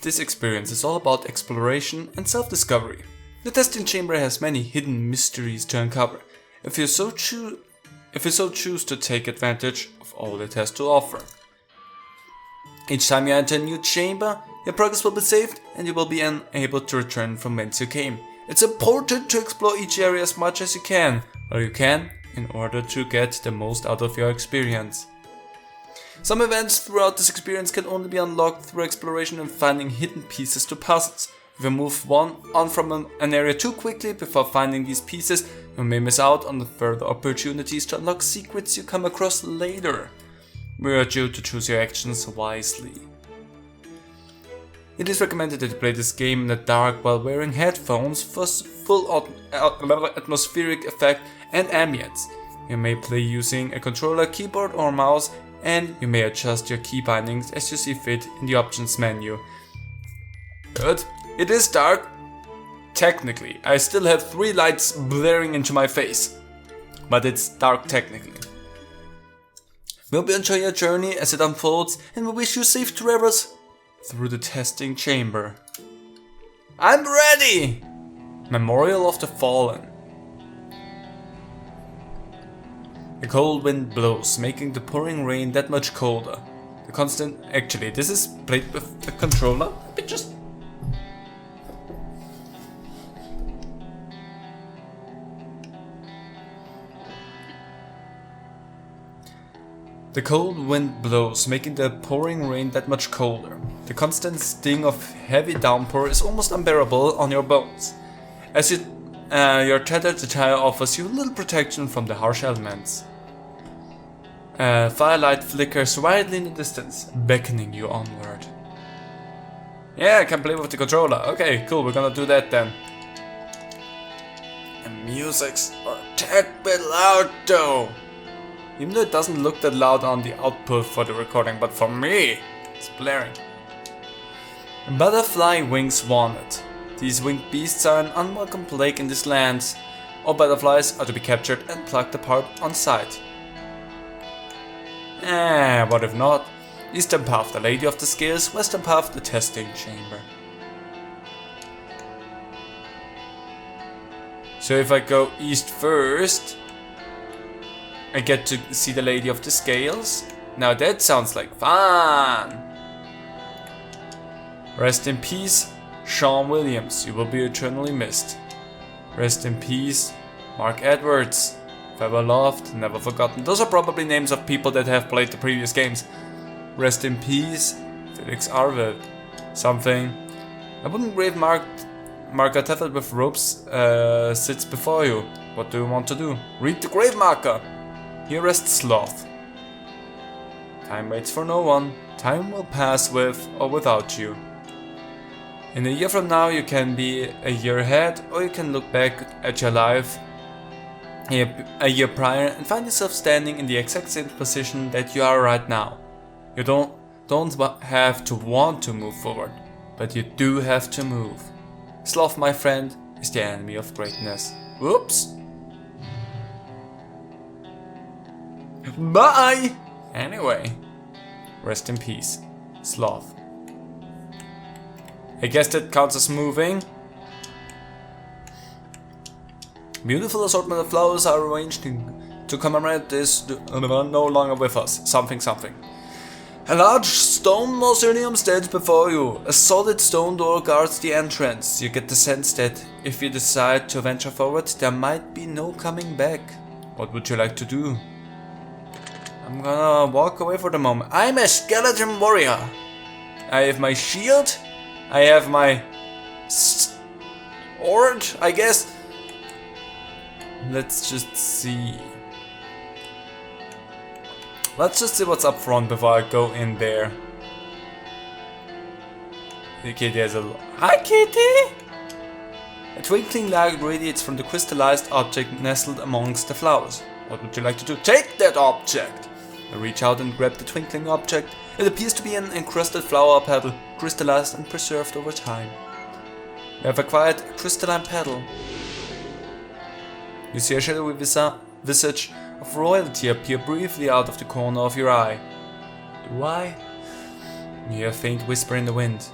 this experience is all about exploration and self-discovery. The testing chamber has many hidden mysteries to uncover, if you so choose to take advantage of all it has to offer. Each time you enter a new chamber, your progress will be saved and you will be unable to return from whence you came. It's important to explore each area as much as you can, in order to get the most out of your experience. Some events throughout this experience can only be unlocked through exploration and finding hidden pieces to puzzles. If you move on from an area too quickly before finding these pieces, you may miss out on the further opportunities to unlock secrets you come across later. We urge you to choose your actions wisely. It is recommended that you play this game in the dark while wearing headphones for full atmospheric effect and ambience. You may play using a controller, keyboard or mouse, and you may adjust your key bindings as you see fit in the options menu. Good. It is dark. Technically, I still have 3 lights blaring into my face, but it's dark technically. We hope you enjoy your journey as it unfolds, and we wish you safe travels through the testing chamber. I'm ready! Memorial of the Fallen. A cold wind blows, making the pouring rain that much colder. Actually, this is played with a controller. The cold wind blows, making the pouring rain that much colder. The constant sting of heavy downpour is almost unbearable on your bones. As your tattered attire offers you little protection from the harsh elements. Firelight flickers wildly in the distance, beckoning you onward. Yeah, I can play with the controller. Okay, cool, we're gonna do that then. The music's a tad bit loud though. Even though it doesn't look that loud on the output for the recording, but for me, it's blaring. Butterfly wings wanted. These winged beasts are an unwelcome plague in this land. All butterflies are to be captured and plucked apart on sight. What if not? Eastern path, the Lady of the Scales, western path, the testing chamber. So if I go east first, I get to see the Lady of the Scales. Now that sounds like fun! Rest in peace, Sean Williams, you will be eternally missed. Rest in peace, Mark Edwards. Forever loved, never forgotten. Those are probably names of people that have played the previous games. Rest in peace, Felix Arvid. Something. A wooden grave marker tethered with ropes sits before you. What do you want to do? Read the grave marker! Here rests Sloth. Time waits for no one. Time will pass with or without you. In a year from now you can be a year ahead, or you can look back at your life a year prior and find yourself standing in the exact same position that you are right now. You don't have to want to move forward, but you do have to move. Sloth, my friend, is the enemy of greatness. Whoops! Bye! Anyway, rest in peace, Sloth. I guess that counts as moving. Beautiful assortment of flowers are arranged to commemorate this no longer with us. Something. A large stone mausoleum stands before you. A solid stone door guards the entrance. You get the sense that if you decide to venture forward, there might be no coming back. What would you like to do? I'm gonna walk away for the moment. I'm a skeleton warrior. I have my shield. I have my sword, I guess. Let's just see. Let's just see what's up front before I go in there. Okay, there's a... Hi, kitty! A twinkling light radiates from the crystallized object nestled amongst the flowers. What would you like to do? Take that object! I reach out and grab the twinkling object. It appears to be an encrusted flower petal, crystallized and preserved over time. You have acquired a crystalline petal. You see a shadowy visage of royalty appear briefly out of the corner of your eye. Do I? You hear a faint whisper in the wind.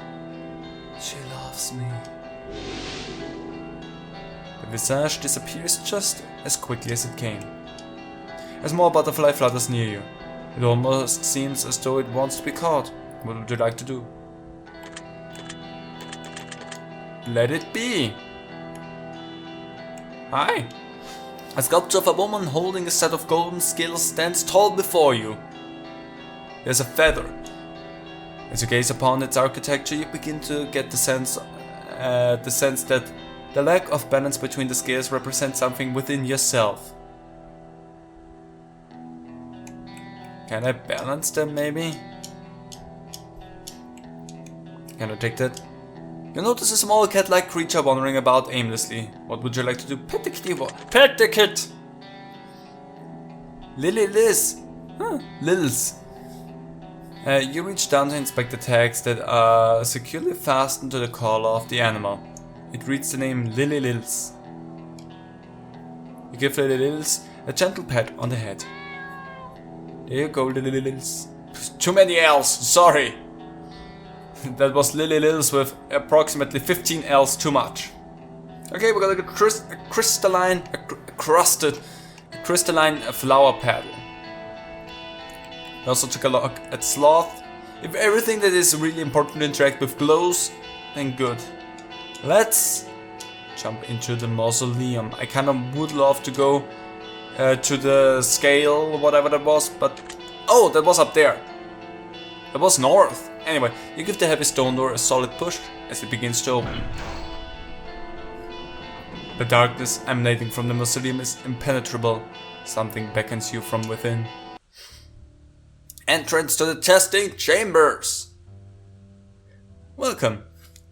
She loves me. The visage disappears just as quickly as it came. A small butterfly flutters near you. It almost seems as though it wants to be caught. What would you like to do? Let it be! Hi! A sculpture of a woman holding a set of golden scales stands tall before you. There's a feather. As you gaze upon its architecture, you begin to get the sense that the lack of balance between the scales represents something within yourself. Can I balance them, maybe? Can I take that? You notice a small cat-like creature wandering about aimlessly. What would you like to do? Pet the kitty. Pet the kit! Lily Liz. Huh, Lils. You reach down to inspect the tags that are securely fastened to the collar of the animal. It reads the name Lily Lils. You give Lily Lils a gentle pat on the head. There you go, Lily Lils. Too many L's, sorry. That was Lily Lils with approximately 15 L's too much. Okay, we got a crystalline flower petal. We also took a look at Sloth. If everything that is really important to interact with glows, then good. Let's jump into the mausoleum. I kind of would love to go to the scale, whatever that was, but... Oh, that was up there. That was north. Anyway, you give the heavy stone door a solid push as it begins to open. The darkness emanating from the mausoleum is impenetrable. Something beckons you from within. Entrance to the testing chambers! Welcome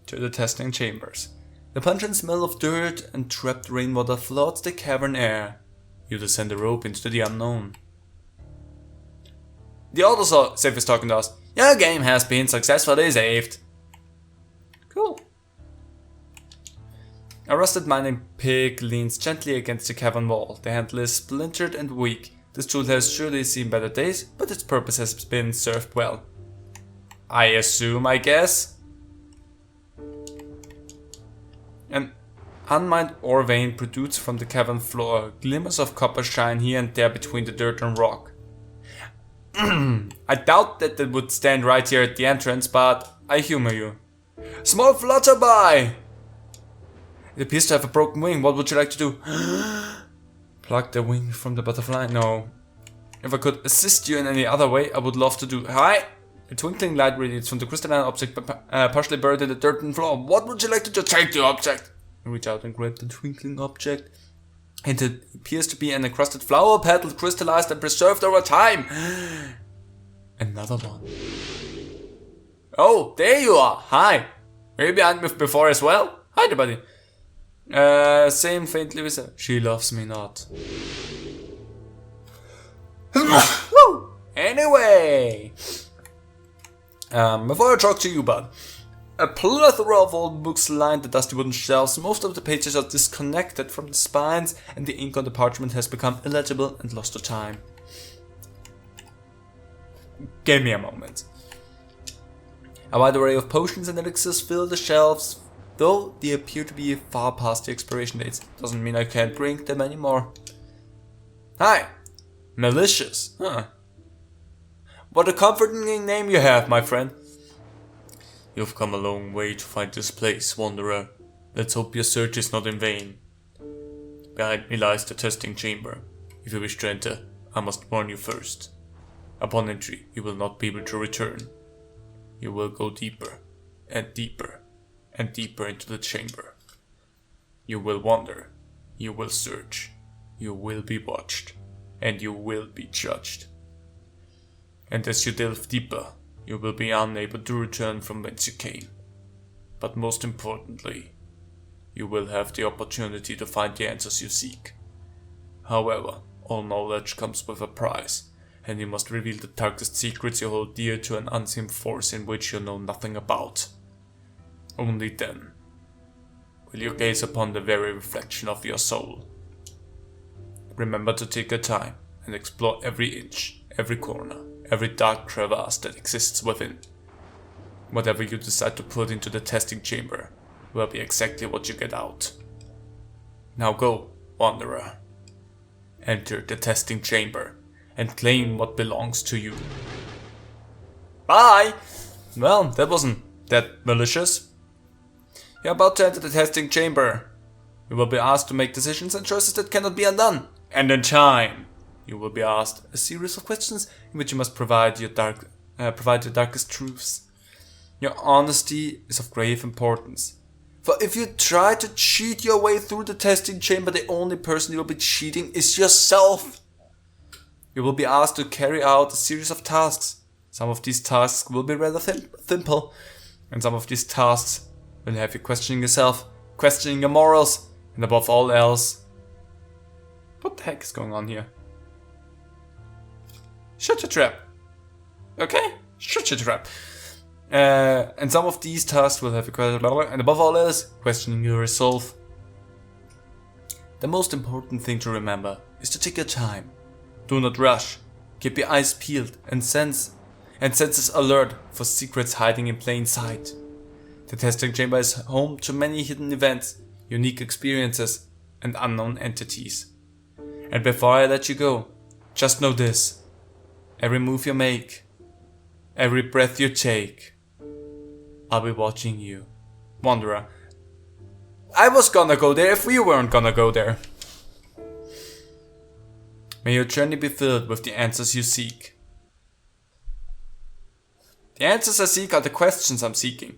to the testing chambers. The pungent smell of dirt and trapped rainwater floods the cavern air. You descend the rope into the unknown. The autosave is talking to us. Your game has been successfully saved. Cool. A rusted mining pick leans gently against the cavern wall. The handle is splintered and weak. This tool has surely seen better days, but its purpose has been served well. I assume, I guess. An unmined ore vein protrudes from the cavern floor. Glimmers of copper shine here and there between the dirt and rock. I doubt that it would stand right here at the entrance, but I humor you. Small flutterby! It appears to have a broken wing. What would you like to do? Pluck the wing from the butterfly? No. If I could assist you in any other way, I would love to do. Hi! A twinkling light radiates from the crystalline object partially buried in the dirt and floor. What would you like to do? Take the object! You reach out and grab the twinkling object. And it appears to be an encrusted flower petal crystallized and preserved over time. Another one. Oh, there you are. Hi. Were you behind me before as well? Hi there, buddy. Same faintly with her. She loves me not. Anyway. Before I talk to you, bud. A plethora of old books line the dusty wooden shelves. Most of the pages are disconnected from the spines, and the ink on the parchment has become illegible and lost to time. Give me a moment. A wide array of potions and elixirs fill the shelves, though they appear to be far past the expiration dates. Doesn't mean I can't drink them anymore. Hi! Malicious, huh? What a comforting name you have, my friend. You've come a long way to find this place, wanderer. Let's hope your search is not in vain. Behind me lies the testing chamber. If you wish to enter, I must warn you first. Upon entry, you will not be able to return. You will go deeper, and deeper, and deeper into the chamber. You will wander, you will search, you will be watched, and you will be judged. And as you delve deeper, you will be unable to return from whence you came. But most importantly, you will have the opportunity to find the answers you seek. However, all knowledge comes with a price, and you must reveal the darkest secrets you hold dear to an unseen force in which you know nothing about. Only then will you gaze upon the very reflection of your soul. Remember to take your time and explore every inch, every corner, every dark crevice that exists within. Whatever you decide to put into the testing chamber will be exactly what you get out. Now go, Wanderer. Enter the testing chamber and claim what belongs to you. Bye! Well, that wasn't that malicious. You're about to enter the testing chamber. You will be asked to make decisions and choices that cannot be undone. And in time, you will be asked a series of questions in which you must provide your darkest truths. Your honesty is of grave importance. For if you try to cheat your way through the testing chamber, the only person you will be cheating is yourself. You will be asked to carry out a series of tasks. Some of these tasks will be rather simple, and some of these tasks will have you questioning yourself, questioning your morals, and above all else, what the heck is going on here? Shut your trap. Okay? Shut your trap. And some of these tasks will have you question, and above all else, questioning your resolve. The most important thing to remember is to take your time. Do not rush. Keep your eyes peeled and senses alert for secrets hiding in plain sight. The testing chamber is home to many hidden events, unique experiences, and unknown entities. And before I let you go, just know this. Every move you make, every breath you take, I'll be watching you. Wanderer. I was gonna go there if we weren't gonna go there. May your journey be filled with the answers you seek. The answers I seek are the questions I'm seeking.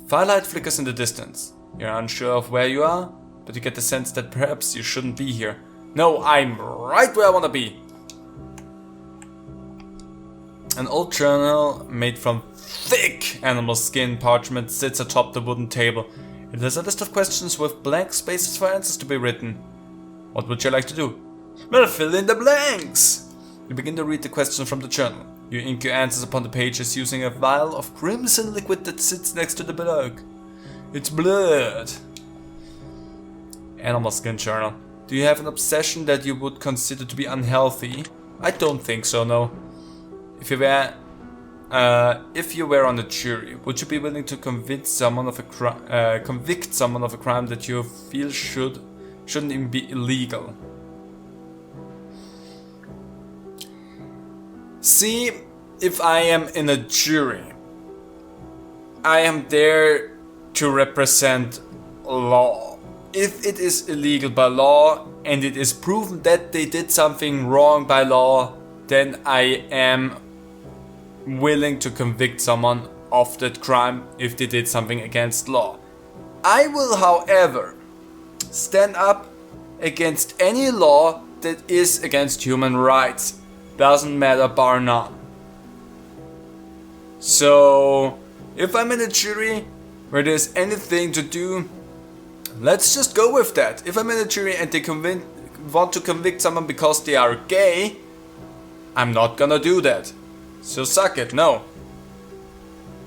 Firelight flickers in the distance. You're unsure of where you are, but you get the sense that perhaps you shouldn't be here. No, I'm right where I wanna be. An old journal made from thick animal skin parchment sits atop the wooden table. It has a list of questions with blank spaces for answers to be written. What would you like to do? Well, fill in the blanks! You begin to read the questions from the journal. You ink your answers upon the pages using a vial of crimson liquid that sits next to the block. It's blood. Animal skin journal. Do you have an obsession that you would consider to be unhealthy? I don't think so, no. If you were on the jury, would you be willing to convict someone of a crime that you feel shouldn't even be illegal? See, if I am in a jury, I am there to represent law. If it is illegal by law and it is proven that they did something wrong by law, then I am willing to convict someone of that crime if they did something against law. I will, however, stand up against any law that is against human rights. Doesn't matter, bar none. So, if I'm in a jury where there's anything to do, let's just go with that. If I'm in a jury and they want to convict someone because they are gay, I'm not gonna do that. So suck it, no.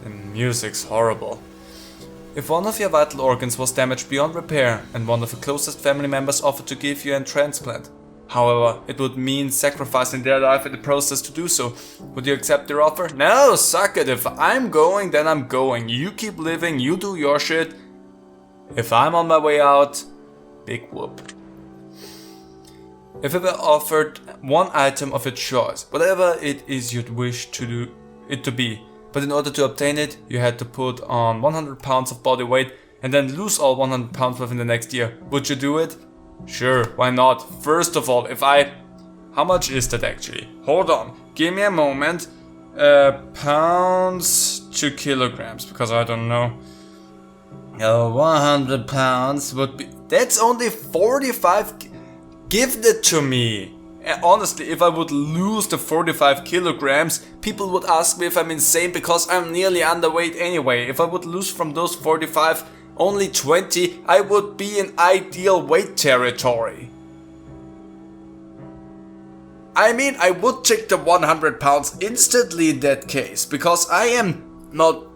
The music's horrible. If one of your vital organs was damaged beyond repair and one of your closest family members offered to give you a transplant, however, it would mean sacrificing their life in the process to do so, would you accept their offer? No, suck it. If I'm going, then I'm going. You keep living, you do your shit. If I'm on my way out, big whoop. If you were offered one item of your choice, whatever it is you'd wish it to be, but in order to obtain it, you had to put on 100 pounds of body weight and then lose all 100 pounds within the next year, would you do it? Sure, why not? First of all, how much is that actually? Hold on, give me a moment. Pounds to kilograms, because I don't know. 100 pounds would be... That's only 45... Give it to me! Honestly, if I would lose the 45 kilograms, people would ask me if I'm insane because I'm nearly underweight anyway. If I would lose from those 45 only 20, I would be in ideal weight territory. I mean, I would take the 100 pounds instantly in that case, because I am not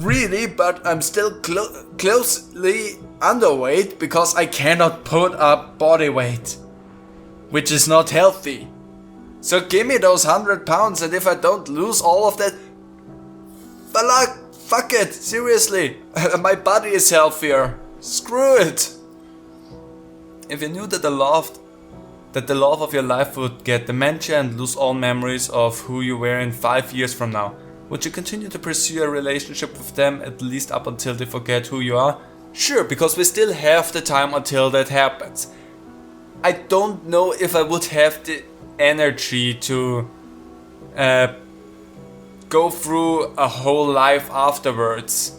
really, but I'm still closely underweight because I cannot put up body weight, which is not healthy. So give me those 100 pounds, and if I don't lose all of that, Fuck it, seriously. My body is healthier. Screw it. If you knew that the love of your life would get dementia and lose all memories of who you were in 5 years from now, would you continue to pursue a relationship with them at least up until they forget who you are? Sure, because we still have the time until that happens. I don't know if I would have the energy to go through a whole life afterwards.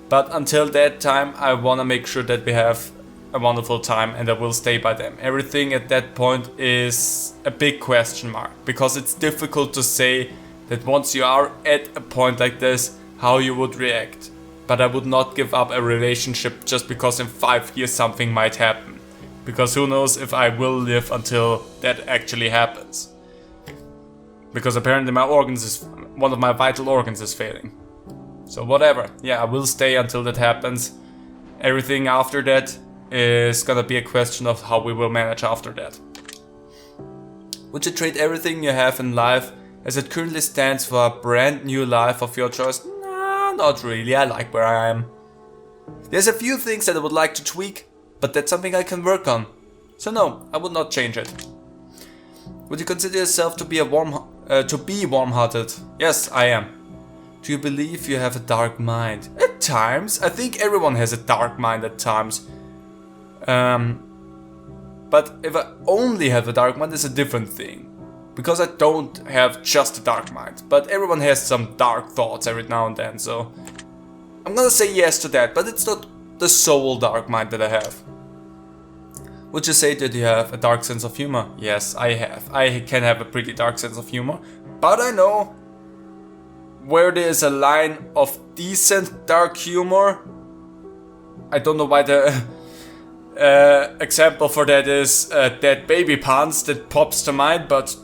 But until that time, I want to make sure that we have a wonderful time, and I will stay by them. Everything at that point is a big question mark, because it's difficult to say that once you are at a point like this, how you would react. But I would not give up a relationship just because in 5 years something might happen. Because who knows if I will live until that actually happens. Because apparently one of my vital organs is failing. So whatever, yeah, I will stay until that happens. Everything after that is gonna be a question of how we will manage after that. Would you trade everything you have in life as it currently stands for a brand new life of your choice? Nah, not really, I like where I am. There's a few things that I would like to tweak, but that's something I can work on. So no, I would not change it. Would you consider yourself to be warm-hearted? Yes, I am. Do you believe you have a dark mind? At times. I think everyone has a dark mind at times. But if I only have a dark mind, it's a different thing. Because I don't have just a dark mind. But everyone has some dark thoughts every now and then, so I'm gonna say yes to that, but it's not the sole dark mind that I have. Would you say that you have a dark sense of humor? Yes, I have. I can have a pretty dark sense of humor, but I know where there is a line of decent dark humor. I don't know why the example for that is Dead Baby Pants that pops to mind, but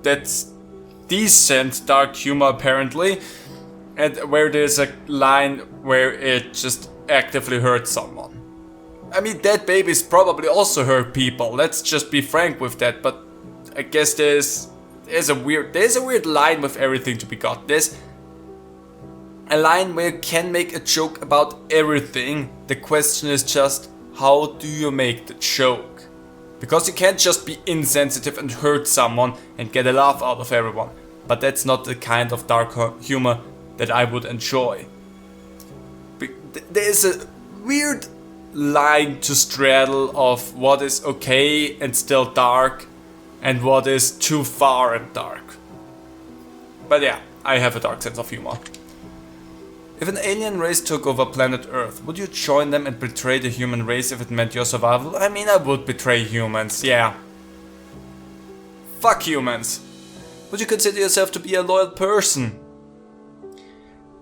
that's decent dark humor apparently, and where there's a line where it just actively hurts someone. I mean, Dead Babies probably also hurt people, let's just be frank with that, but I guess there's a weird line with everything to be got. There's a line where you can make a joke about everything. The question is just, how do you make the joke? Because you can't just be insensitive and hurt someone and get a laugh out of everyone. But that's not the kind of dark humor that I would enjoy. There's a weird line to straddle of what is okay and still dark, and what is too far and dark. But yeah, I have a dark sense of humor. If an alien race took over planet Earth, would you join them and betray the human race if it meant your survival? I mean, I would betray humans, yeah. Fuck humans. Would you consider yourself to be a loyal person?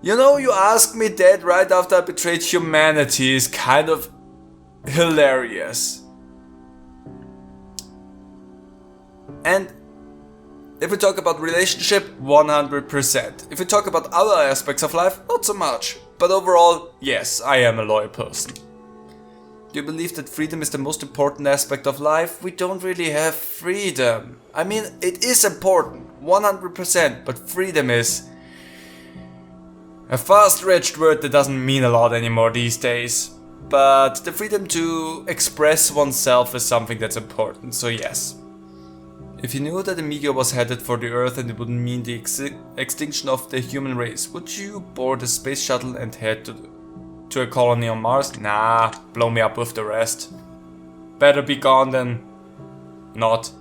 You know, you asked me that right after I betrayed humanity is kind of hilarious. And if we talk about relationship, 100%. If we talk about other aspects of life, not so much. But overall, yes, I am a loyal person. Do you believe that freedom is the most important aspect of life? We don't really have freedom. I mean, it is important, 100%, but freedom is a far-stretched word that doesn't mean a lot anymore these days. But the freedom to express oneself is something that's important, so yes. If you knew that a meteor was headed for the Earth and it would mean the extinction of the human race, would you board a space shuttle and head to a colony on Mars? Nah, blow me up with the rest. Better be gone than not.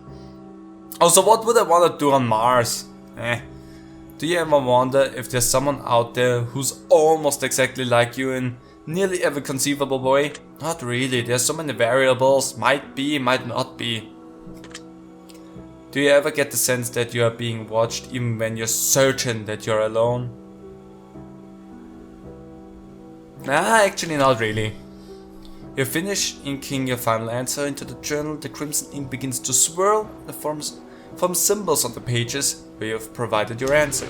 Also, what would I want to do on Mars? Do you ever wonder if there's someone out there who's almost exactly like you in nearly every conceivable way? Not really, there's so many variables, might be, might not be. Do you ever get the sense that you are being watched even when you're certain that you're alone? Nah, actually not really. You finish inking your final answer into the journal, the crimson ink begins to swirl and forms symbols on the pages where you have provided your answer.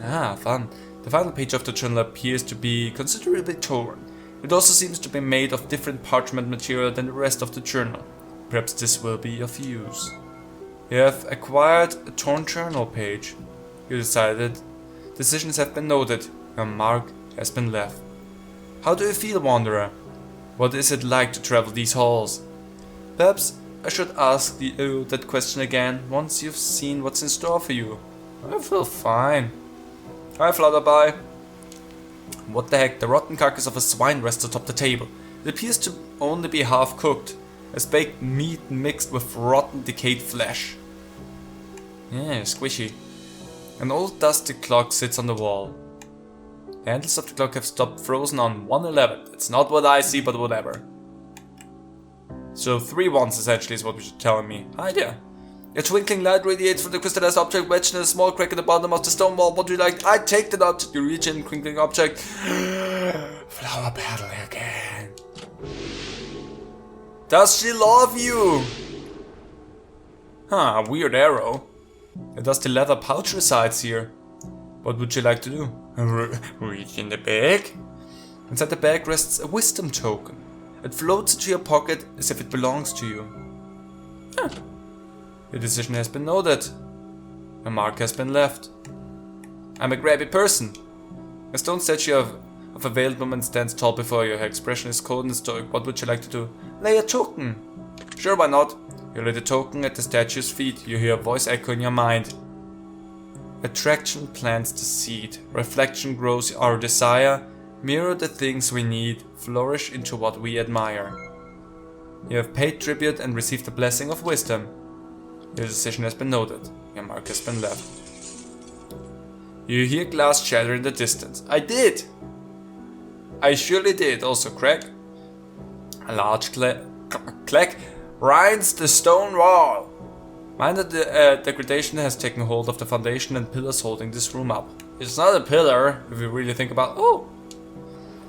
Ah, fun. The final page of the journal appears to be considerably torn. It also seems to be made of different parchment material than the rest of the journal. Perhaps this will be of use. You have acquired a torn journal page. You decided Decisions have been noted. Your mark has been left. How do you feel, wanderer? What is it like to travel these halls? Perhaps I should ask you that question again once you've seen what's in store for you. I feel fine. Hi, Flutterby. What the heck? The rotten carcass of a swine rests atop the table. It appears to only be half cooked, as baked meat mixed with rotten, decayed flesh. Yeah, squishy. An old dusty clock sits on the wall. The handles of the clock have stopped frozen on 1:11. It's not what I see, but whatever. So 3 ones essentially is what you're telling me. Hi there. A twinkling light radiates from the crystallized object wedged in a small crack in the bottom of the stone wall. What do you like? I take that object. You reach in, twinkling object. Flower petal again. Does she love you? Huh, a weird arrow. A dusty leather pouch resides here. What would you like to do? Reach in the bag? Inside the bag rests a wisdom token. It floats into your pocket as if it belongs to you. Huh. Your decision has been noted. A mark has been left. I'm a grabby person. A stone statue of a veiled woman stands tall before you. Her expression is cold and stoic. What would you like to do? Lay a token. Sure, why not? You lay the token at the statue's feet. You hear a voice echo in your mind. Attraction plants the seed. Reflection grows our desire. Mirror the things we need. Flourish into what we admire. You have paid tribute and received the blessing of wisdom. Your decision has been noted. Your mark has been left. You hear glass shatter in the distance. I did! I surely did. Also crack. A large clack rinds the stone wall. Minor degradation has taken hold of the foundation and pillars holding this room up. It's not a pillar, if you really think about it. Oh!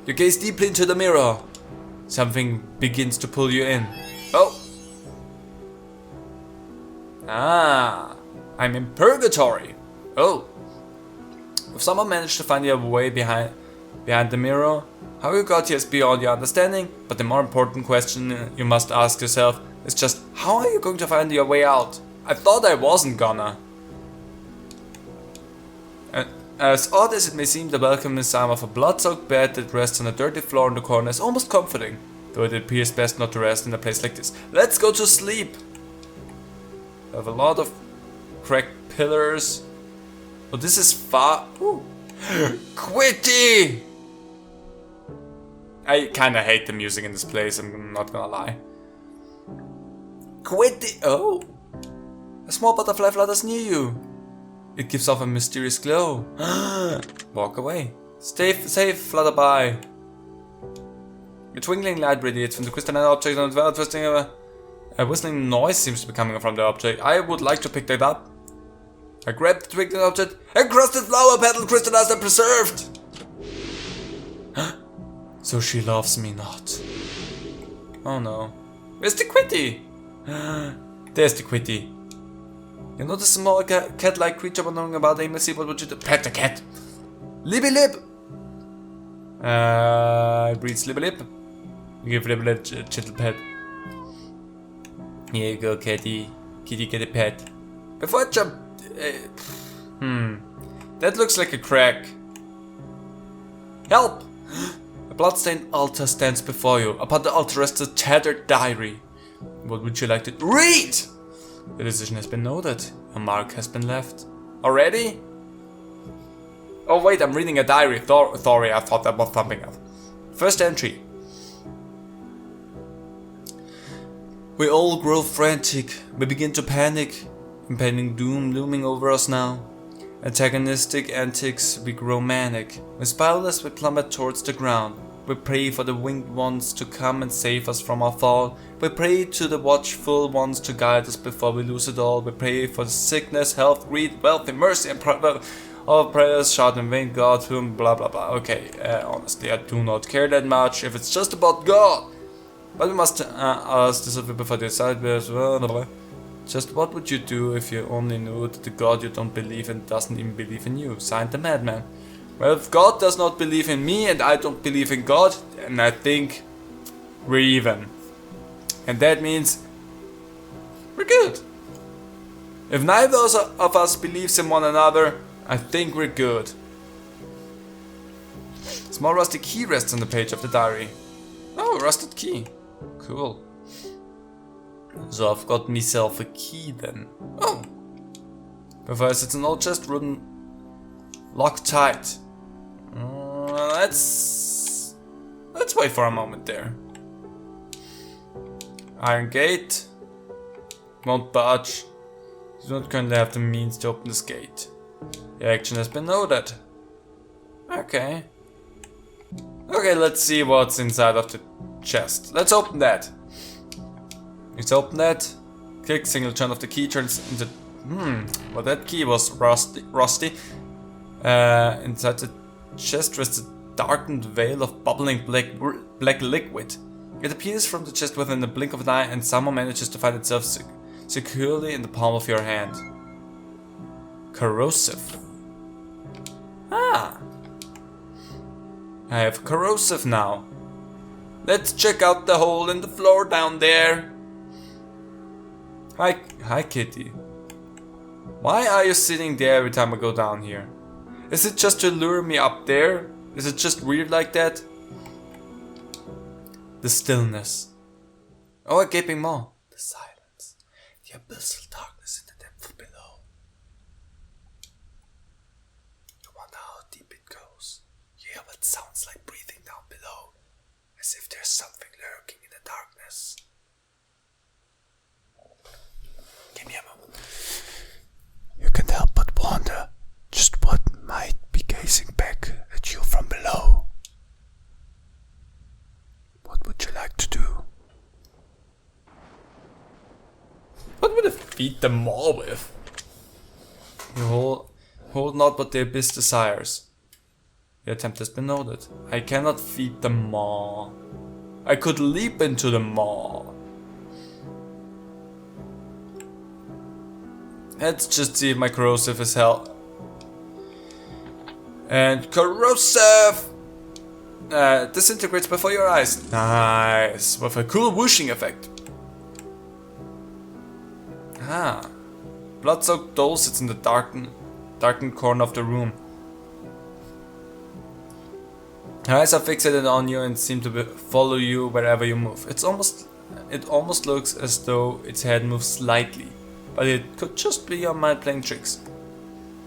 You gaze deeply into the mirror. Something begins to pull you in. Oh! Ah, I'm in purgatory. Oh. If someone managed to find your way behind the mirror, how you got here is beyond your understanding, but the more important question you must ask yourself is just, how are you going to find your way out? I thought I wasn't gonna. As odd as it may seem, the welcoming sound of a blood-soaked bed that rests on a dirty floor in the corner is almost comforting, though it appears best not to rest in a place like this. Let's go to sleep! I have a lot of cracked pillars. Oh, this is far. Ooh. Quitty! I kinda hate the music in this place, I'm not gonna lie. Quitty! Oh! A small butterfly flutters near you. It gives off a mysterious glow. Walk away. Stay safe, Flutterby. A twinkling light radiates from the crystalline object and well twisting a whistling noise seems to be coming from the object. I would like to pick that up. I grab the twinkling object. Encrusted flower petal crystallized and preserved! So she loves me not. Oh no. Where's the Quitty? There's the Quitty. You notice a small cat-like creature wandering about aimlessly. What would you do? Pet the cat! Libby Lip! It breathes Libby Lip. You give Libby Lip a gentle pet. Here you go, Kitty. Kitty, get a pet. Before I jump... That looks like a crack. Help! A bloodstained altar stands before you. Upon the altar rests a tattered diary. What would you like to read? The decision has been noted. A mark has been left. Already? Oh wait, I'm reading a diary. Sorry, I thought that was something else. First entry. We all grow frantic. We begin to panic. Impending doom looming over us now. Antagonistic antics, we grow manic. We spiral as we plummet towards the ground. We pray for the winged ones to come and save us from our fall. We pray to the watchful ones to guide us before we lose it all. We pray for the sickness, health, greed, wealth, and mercy, and all prayers shout in vain, God, whom, blah blah blah. Okay, honestly, I do not care that much if it's just about God. But we must ask this of you before they decide as well. Just what would you do if you only knew that the God you don't believe in doesn't even believe in you? Signed the madman. Well, if God does not believe in me and I don't believe in God, then I think we're even. And that means we're good. If neither of us believes in one another, I think we're good. Small rusty key rests on the page of the diary. Oh, rusted key. Cool. So I've got myself a key then. Oh! Before it's an old chest, wooden, locked tight. Let's wait for a moment there. Iron gate. Won't budge. You don't currently have the means to open this gate. The action has been noted. Okay. Okay, let's see what's inside of the chest. Let's open that. Let's open that. Click single turn of the key turns into... well that key was rusty. Inside the chest rests a darkened veil of bubbling black liquid. It appears from the chest within the blink of an eye and somehow manages to find itself securely in the palm of your hand. Corrosive. Ah! I have corrosive now. Let's check out the hole in the floor down there. Hi kitty. Why are you sitting there every time I go down here? Is it just to lure me up there? Is it just weird like that? The stillness. Oh, a gaping maw. The silence. The abyssal darkness in the depth below. You wonder how deep it goes. You hear what sounds like breathing down below, as if there's something lurking in the darkness. Give me a moment. You can't help but wonder just what might be gazing back at you from below. What would you like to do? What would I feed the maw with? You hold not what the abyss desires. The attempt has been noted. I cannot feed the maw. I could leap into the maw. Let's just see if my corrosive is hell. And corrosive! Disintegrates before your eyes. Nice. With a cool whooshing effect. Ah. Blood-soaked doll sits in the darkened corner of the room. Her eyes are fixated on you and seem to follow you wherever you move. It almost looks as though its head moves slightly, but it could just be your mind playing tricks.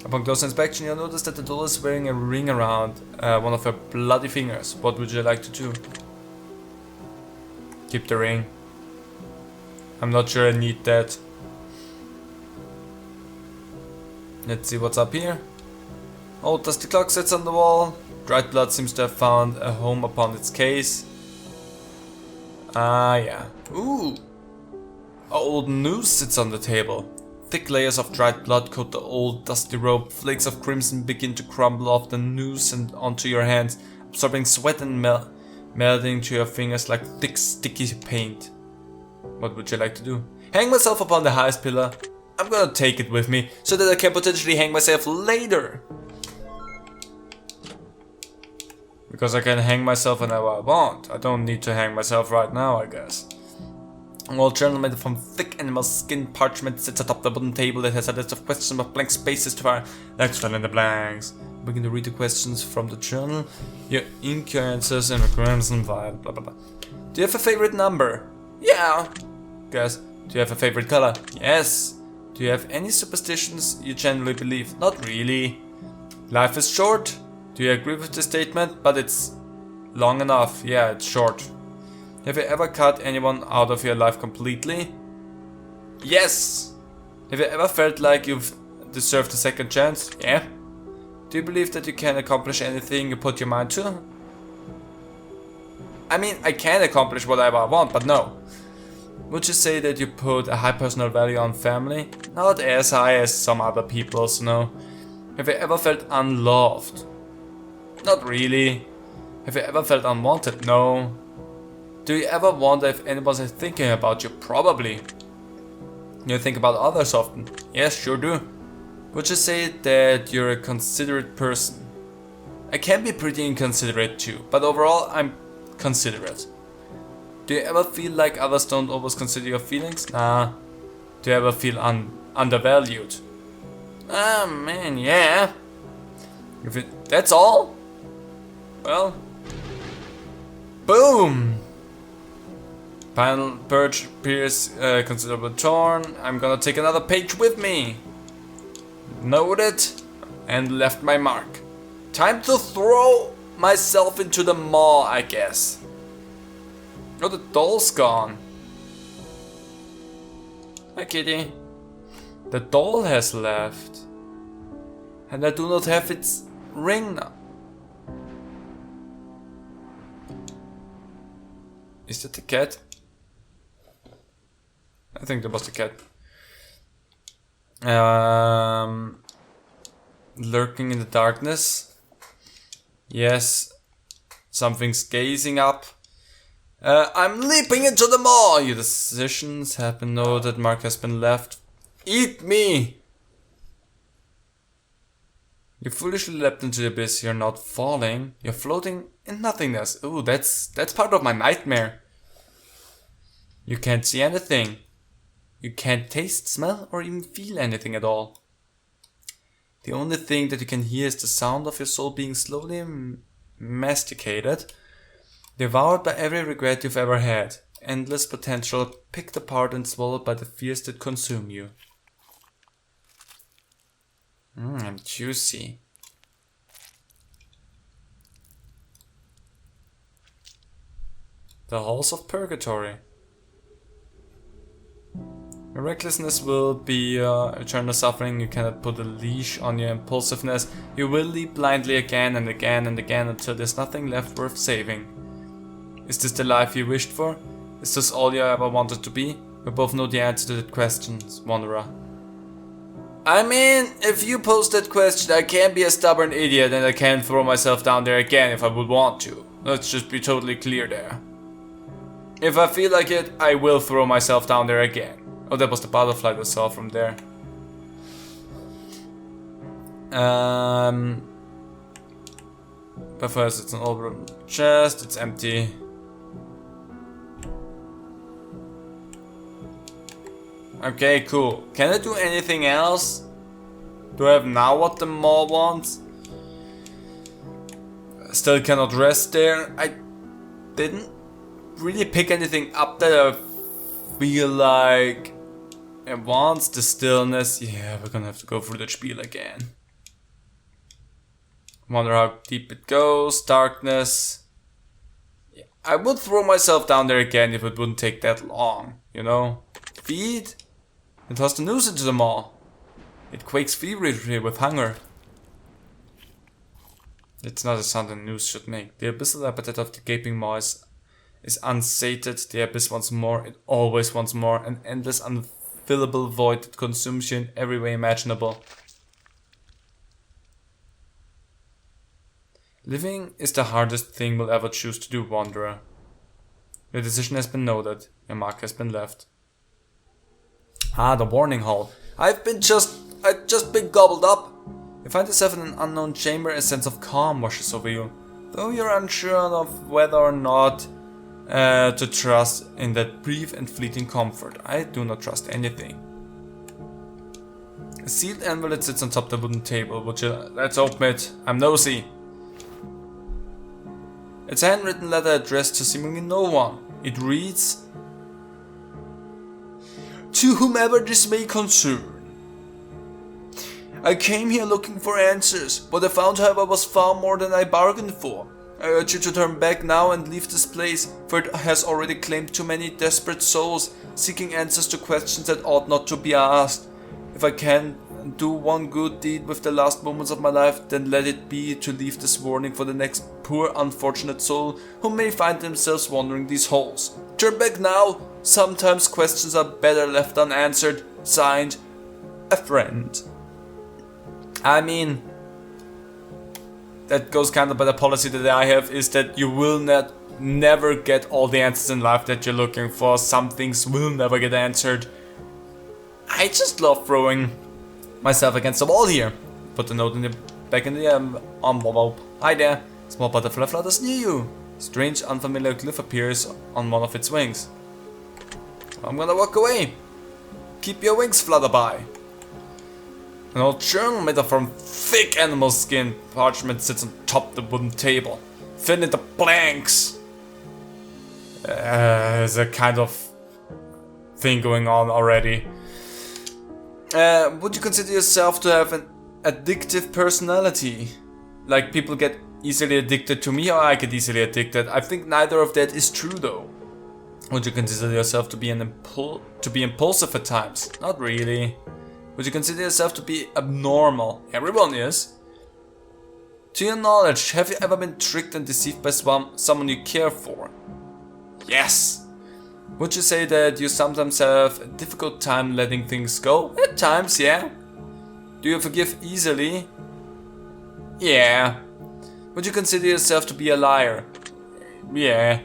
Upon close inspection, you'll notice that the doll is wearing a ring around one of her bloody fingers. What would you like to do? Keep the ring. I'm not sure I need that. Let's see what's up here. Old dusty clock sits on the wall. Dried blood seems to have found a home upon its case. Ah, yeah. Ooh! A old noose sits on the table. Thick layers of dried blood coat the old dusty robe. Flakes of crimson begin to crumble off the noose and onto your hands, absorbing sweat and melting to your fingers like thick sticky paint. What would you like to do? Hang myself upon the highest pillar. I'm gonna take it with me, so that I can potentially hang myself later. Because I can hang myself whenever I want. I don't need to hang myself right now, I guess. An old journal made from thick animal skin parchment sits atop the wooden table that has a list of questions with blank spaces to fire. Let's fill in the blanks. Begin to read the questions from the journal. Your ink your answers in a crimson vial. Blah blah blah. Do you have a favorite number? Yeah. Guess. Do you have a favorite color? Yes. Do you have any superstitions you generally believe? Not really. Life is short. Do you agree with the statement? But it's long enough. Yeah, it's short. Have you ever cut anyone out of your life completely? Yes! Have you ever felt like you've deserved a second chance? Yeah. Do you believe that you can accomplish anything you put your mind to? I mean, I can accomplish whatever I want, but no. Would you say that you put a high personal value on family? Not as high as some other people's, no. Have you ever felt unloved? Not really. Have you ever felt unwanted? No. Do you ever wonder if anyone's thinking about you? Probably. You think about others often? Yes, sure do. Would you say that you're a considerate person? I can be pretty inconsiderate too, but overall I'm considerate. Do you ever feel like others don't always consider your feelings? Nah. Do you ever feel undervalued? Ah man, yeah. That's all? Well. Boom! Panel perch appears considerably torn. I'm gonna take another page with me. Noted and left my mark. Time to throw myself into the maw, I guess. Oh, the doll's gone. Hi, kitty. The doll has left. And I do not have its ring now. Is that the cat? I think that was the cat. Lurking in the darkness. Yes. Something's gazing up. I'm leaping into the maw! Your decisions have been noted. Mark has been left. Eat me! You foolishly leapt into the abyss. You're not falling. You're floating in nothingness. Ooh, that's part of my nightmare. You can't see anything. You can't taste, smell, or even feel anything at all. The only thing that you can hear is the sound of your soul being slowly masticated, devoured by every regret you've ever had. Endless potential picked apart and swallowed by the fears that consume you. Juicy. The halls of purgatory. Your recklessness will be eternal suffering. You cannot put a leash on your impulsiveness. You will leap blindly again and again and again until there's nothing left worth saving. Is this the life you wished for? Is this all you ever wanted to be? We both know the answer to that question, Wanderer. I mean, if you pose that question, I can't be a stubborn idiot and I can't throw myself down there again if I would want to. Let's just be totally clear there. If I feel like it, I will throw myself down there again. Oh, that was the butterfly I saw from there. But first, it's an old chest, it's empty. Okay, cool. Can I do anything else? Do I have now what the maw wants? Still cannot rest there. I didn't really pick anything up that I feel like it wants. The stillness. Yeah, we're gonna have to go through that spiel again. Wonder how deep it goes. Darkness. Yeah, I would throw myself down there again if it wouldn't take that long, you know? Feed? It toss the noose into the maw. It quakes feverishly with hunger. It's not a sound a noose should make. The abyssal appetite of the gaping maw is unsated. The abyss wants more. It always wants more. An endless, unfillable void that consumes you in every way imaginable. Living is the hardest thing we'll ever choose to do, Wanderer. Your decision has been noted. Your mark has been left. Ah, the warning hall. I've just been gobbled up. You find yourself in an unknown chamber. A sense of calm washes over you, though you're unsure of whether or not to trust in that brief and fleeting comfort. I do not trust anything. A sealed envelope sits on top of the wooden table. Let's open it. I'm nosy. It's a handwritten letter addressed to seemingly no one. It reads, "To whomever this may concern. I came here looking for answers. What I found, however, was far more than I bargained for. I urge you to turn back now and leave this place, for it has already claimed too many desperate souls, seeking answers to questions that ought not to be asked. If I can do one good deed with the last moments of my life, then let it be to leave this warning for the next poor unfortunate soul who may find themselves wandering these halls. Turn back now. Sometimes questions are better left unanswered. Signed, a friend." I mean, that goes kind of by the policy that I have, is that you will never get all the answers in life that you're looking for. Some things will never get answered. I just love throwing myself against the wall here. Put the note back in the envelope. Hi there. Small butterfly flutters near you. Strange, unfamiliar glyph appears on one of its wings. I'm gonna walk away. Keep your wings, flutterby. An old journal made from thick animal skin parchment sits on top of the wooden table. fill in the blanks. There's a kind of thing going on already. Would you consider yourself to have an addictive personality? Like people get easily addicted to me, or I get easily addicted? I think neither of that is true though. Would you consider yourself to be impulsive at times? Not really. Would you consider yourself to be abnormal? Everyone is. To your knowledge, have you ever been tricked and deceived by someone you care for? Yes. Would you say that you sometimes have a difficult time letting things go? At times, yeah. Do you forgive easily? Yeah. Would you consider yourself to be a liar? Yeah.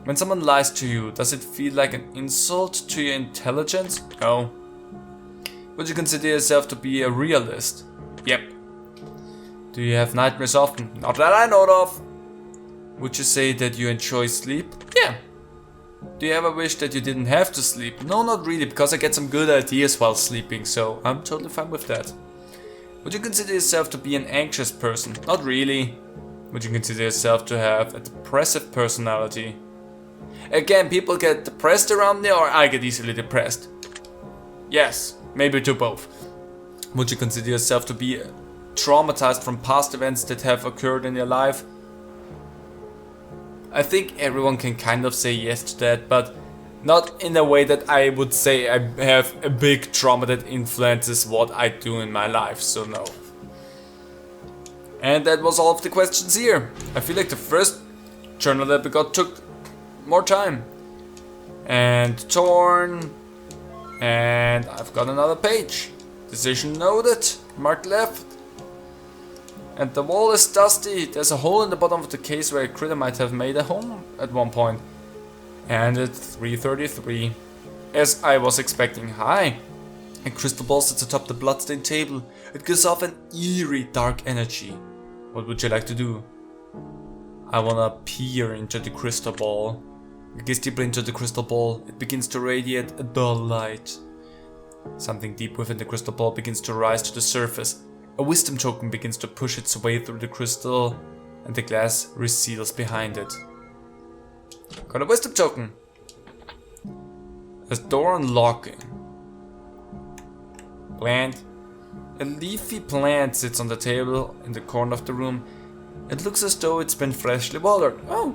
When someone lies to you, does it feel like an insult to your intelligence? No. Would you consider yourself to be a realist? Yep. Do you have nightmares often? Not that I know of. Would you say that you enjoy sleep? Yeah. Do you ever wish that you didn't have to sleep? No, not really, because I get some good ideas while sleeping, so I'm totally fine with that. Would you consider yourself to be an anxious person? Not really. Would you consider yourself to have a depressive personality? Again, people get depressed around me, or I get easily depressed? Yes, maybe to both. Would you consider yourself to be traumatized from past events that have occurred in your life? I think everyone can kind of say yes to that, but not in a way that I would say I have a big trauma that influences what I do in my life, so no. And that was all of the questions here. I feel like the first journal that we got took more time. And torn. And I've got another page. Decision noted. Mark left. And the wall is dusty. There's a hole in the bottom of the case where a critter might have made a home at one point. And it's 3:33. As I was expecting. Hi. A crystal ball sits atop the bloodstained table. It gives off an eerie dark energy. What would you like to do? I wanna peer into the crystal ball. I gaze deeper into the crystal ball. It begins to radiate a dull light. Something deep within the crystal ball begins to rise to the surface. A wisdom token begins to push its way through the crystal, and the glass reseals behind it. Got a wisdom token. A door unlocking. Plant. A leafy plant sits on the table in the corner of the room. It looks as though it's been freshly watered. Oh!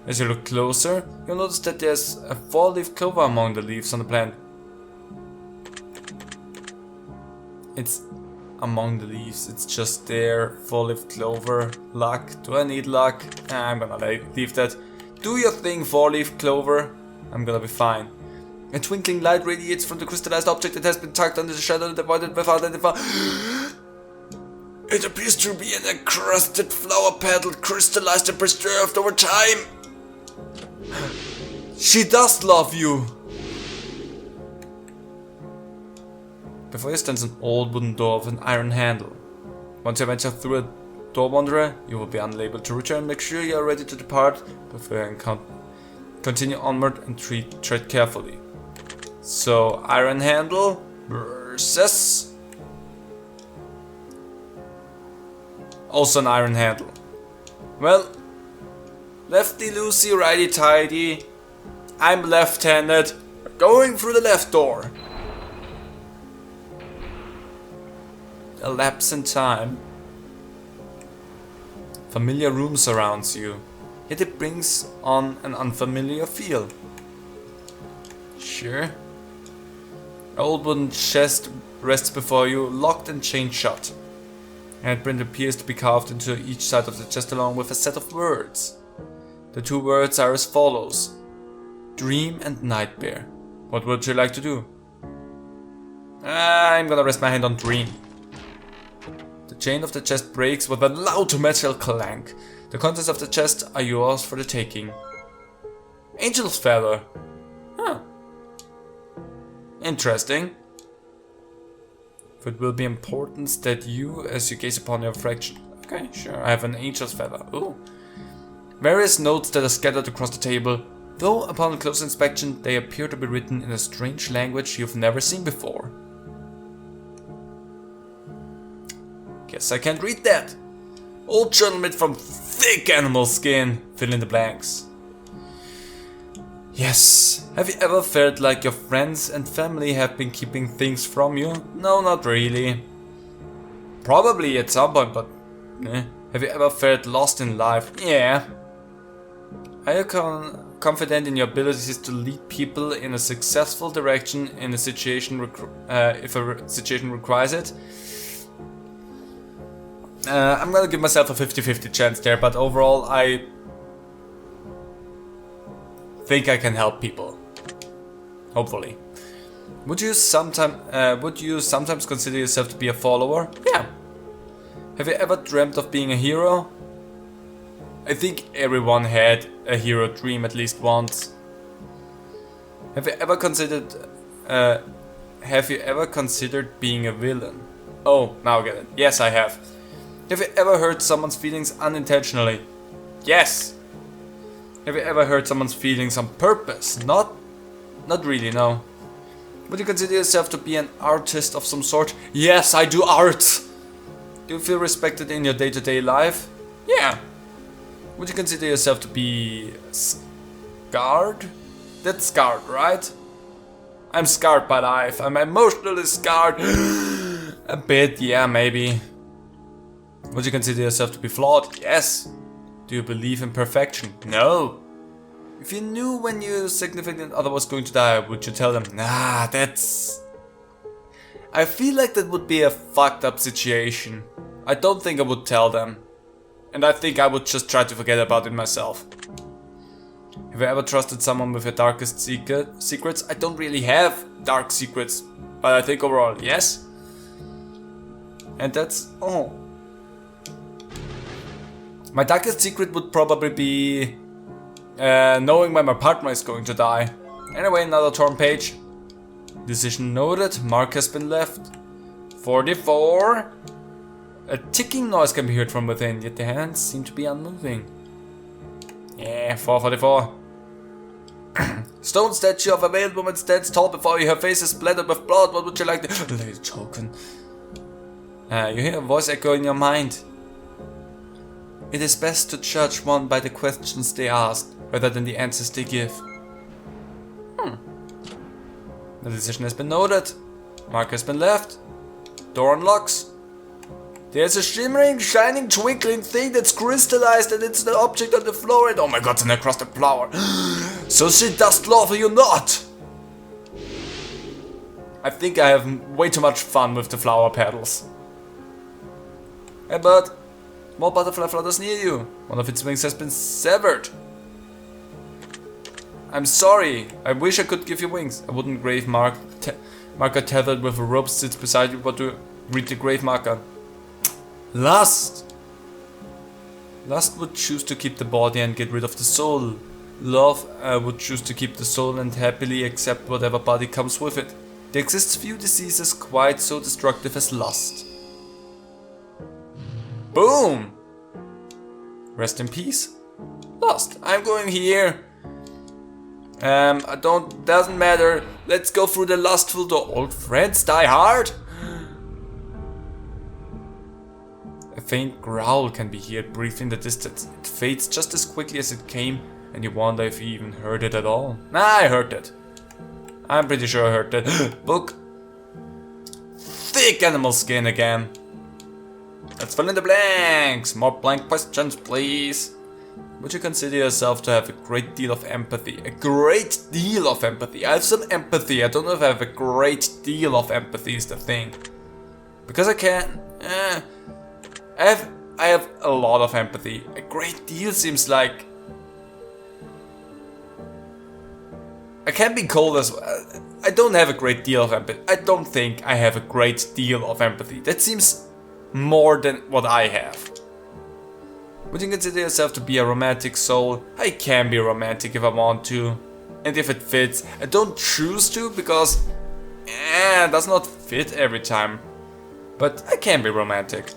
As you look closer, you'll notice that there's a four-leaf clover among the leaves on the plant. It's among the leaves, it's just there. Four-leaf clover. Luck. Do I need luck? I'm gonna leave that. Do your thing, four-leaf clover. I'm gonna be fine. A twinkling light radiates from the crystallized object that has been tucked under the shadow and avoided without any fire. It appears to be an encrusted flower petal, crystallized and preserved over time. She does love you. Before you stands an old wooden door with an iron handle. Once you venture through a door, wanderer, you will be unable to return. Make sure you are ready to depart before you continue onward and tread carefully. So, iron handle versus also an iron handle. Well, lefty loosey, righty tighty. I'm left-handed. Going through the left door. A lapse in time. Familiar room surrounds you, yet it brings on an unfamiliar feel. Sure. An old wooden chest rests before you, locked and chained shut. And a print appears to be carved into each side of the chest along with a set of words. The two words are as follows: Dream and Nightmare. What would you like to do? I'm gonna rest my hand on Dream. The chain of the chest breaks with a loud metal clank. The contents of the chest are yours for the taking. Angel's feather. Huh. Interesting. For it will be important that you, as you gaze upon your reflection. Okay, sure, I have an angel's feather. Ooh. Various notes that are scattered across the table, though upon close inspection they appear to be written in a strange language you've never seen before. Guess I can't read that. Old journal made from thick animal skin. Fill in the blanks. Yes. Have you ever felt like your friends and family have been keeping things from you? No, not really. Probably at some point, but have you ever felt lost in life? Yeah. Are you confident in your abilities to lead people in a successful direction in a situation if a situation requires it? I'm gonna give myself a 50-50 chance there, but overall I think I can help people. Hopefully. Would you sometimes consider yourself to be a follower? Yeah. Have you ever dreamt of being a hero? I think everyone had a hero dream at least once. Have you ever considered being a villain? Oh, now I get it. Yes, I have. Have you ever hurt someone's feelings unintentionally? Yes. Have you ever hurt someone's feelings on purpose? Not really, no. Would you consider yourself to be an artist of some sort? Yes, I do art. Do you feel respected in your day-to-day life? Yeah. Would you consider yourself to be scarred? That's scarred, right? I'm scarred by life. I'm emotionally scarred. A bit, yeah, maybe. Would you consider yourself to be flawed? Yes. Do you believe in perfection? No. If you knew when your significant other was going to die, would you tell them? Nah, that's... I feel like that would be a fucked up situation. I don't think I would tell them. And I think I would just try to forget about it myself. Have you ever trusted someone with your darkest secrets? I don't really have dark secrets. But I think overall, yes. And that's all. My darkest secret would probably be knowing when my partner is going to die. Anyway, another torn page. Decision noted. Mark has been left. 44. A ticking noise can be heard from within, yet the hands seem to be unmoving. Yeah, 444. Stone statue of a veiled woman stands tall before you. Her face is splattered with blood. What would you like to... Lady token. You hear a voice echo in your mind. It is best to judge one by the questions they ask, rather than the answers they give. The decision has been noted. Mark has been left. Door unlocks. There's a shimmering, shining, twinkling thing that's crystallized and it's the object on the floor and oh my god, it's an encrusted flower. So she does love you not! I think I have way too much fun with the flower petals. Hey bud, small butterfly flutters near you. One of its wings has been severed. I'm sorry, I wish I could give you wings. A wooden grave marker tethered with a rope sits beside you, but to read the grave marker. Lust! Lust would choose to keep the body and get rid of the soul. Love would choose to keep the soul and happily accept whatever body comes with it. There exists few diseases quite so destructive as lust. Boom! Rest in peace. Lust. I'm going here. Doesn't matter. Let's go through the lustful door. Old friends die hard. A faint growl can be heard briefly in the distance. It fades just as quickly as it came, and you wonder if you even heard it at all. Nah, I heard it. I'm pretty sure I heard that. Book. Thick animal skin again. Let's fill in the blanks. More blank questions, please. Would you consider yourself to have a great deal of empathy? A great deal of empathy. I have some empathy. I don't know if I have a great deal of empathy is the thing. Because I can. I have a lot of empathy. A great deal seems like... I can be cold as well. I don't have a great deal of empathy. I don't think I have a great deal of empathy. That seems more than what I have. Would you consider yourself to be a romantic soul? I can be romantic if I want to. And if it fits. I don't choose to because it does not fit every time. But I can be romantic.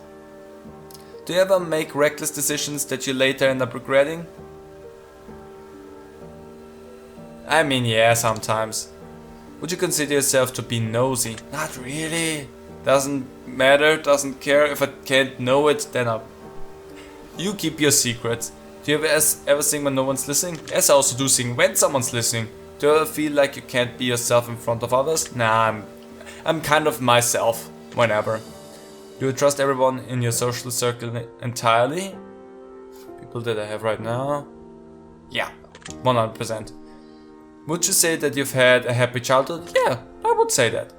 Do you ever make reckless decisions that you later end up regretting? I mean, yeah, sometimes. Would you consider yourself to be nosy? Not really. Doesn't matter, doesn't care. If I can't know it, then You keep your secrets. Do you ever sing when no one's listening? Yes, I also do sing when someone's listening. Do you ever feel like you can't be yourself in front of others? Nah, I'm kind of myself, whenever. Do you trust everyone in your social circle entirely? People that I have right now? Yeah, 100%. Would you say that you've had a happy childhood? Yeah, I would say that.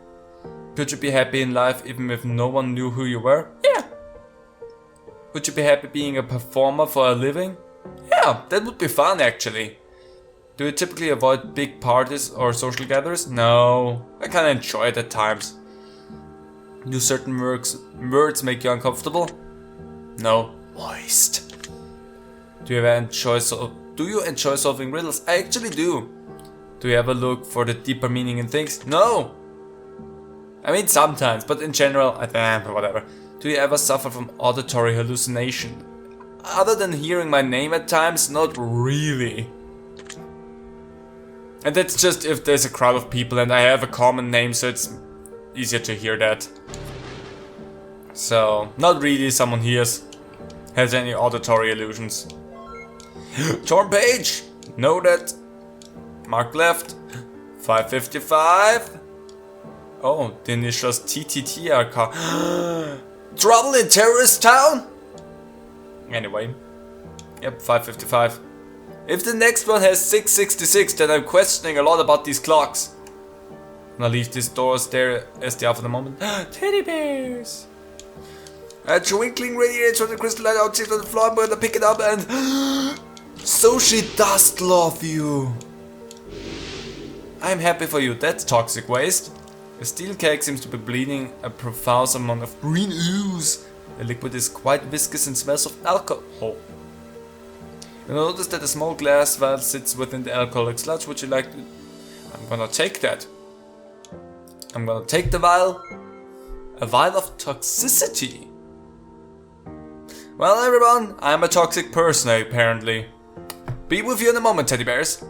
Could you be happy in life even if no one knew who you were? Yeah. Would you be happy being a performer for a living? Yeah, that would be fun actually. Do you typically avoid big parties or social gatherings? No, I kinda enjoy it at times. Do certain words make you uncomfortable? No. Moist. Do you enjoy solving riddles? I actually do. Do you ever look for the deeper meaning in things? No. I mean sometimes, but in general, whatever. Do you ever suffer from auditory hallucination? Other than hearing my name at times, not really. And that's just if there's a crowd of people and I have a common name, so it's easier to hear that. So, not really someone has any auditory illusions. Torn page! Noted. Mark left. 555. Oh, the initials TTT are Trouble in Terrorist Town? Anyway. Yep, 555. If the next one has 666, then I'm questioning a lot about these clocks. And I'll leave these doors there as they are for the moment. Teddy bears! A twinkling radiates from the crystal light outside on the floor. I'm gonna pick it up and... So she does love you! I'm happy for you, that's toxic waste. The steel cake seems to be bleeding a profuse amount of green ooze. The liquid is quite viscous and smells of alcohol. You notice that a small glass vial sits within the alcoholic sludge. Would you like to... I'm gonna take that. I'm gonna take the vial. A vial of toxicity. Well everyone, I'm a toxic person apparently. Be with you in a moment, teddy bears.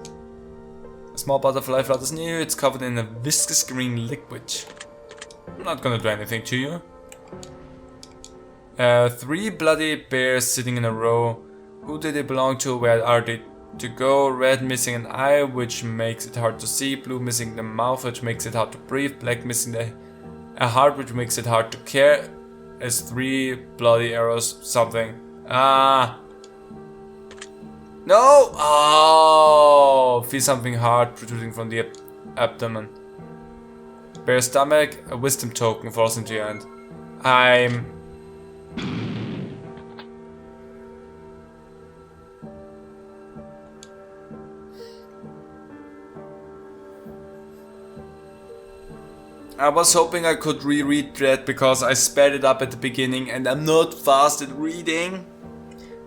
A small butterfly flutters near you. It's covered in a viscous green liquid. I'm not gonna do anything to you. 3 bloody bears sitting in a row. Who do they belong to? Where are they to go? Red missing an eye, which makes it hard to see. Blue missing the mouth, which makes it hard to breathe. Black missing a heart, which makes it hard to care. As 3 bloody arrows, something. No! Oh! Feel something hard protruding from the abdomen. Bear stomach, a wisdom token falls into your hand. I was hoping I could reread that because I sped it up at the beginning and I'm not fast at reading.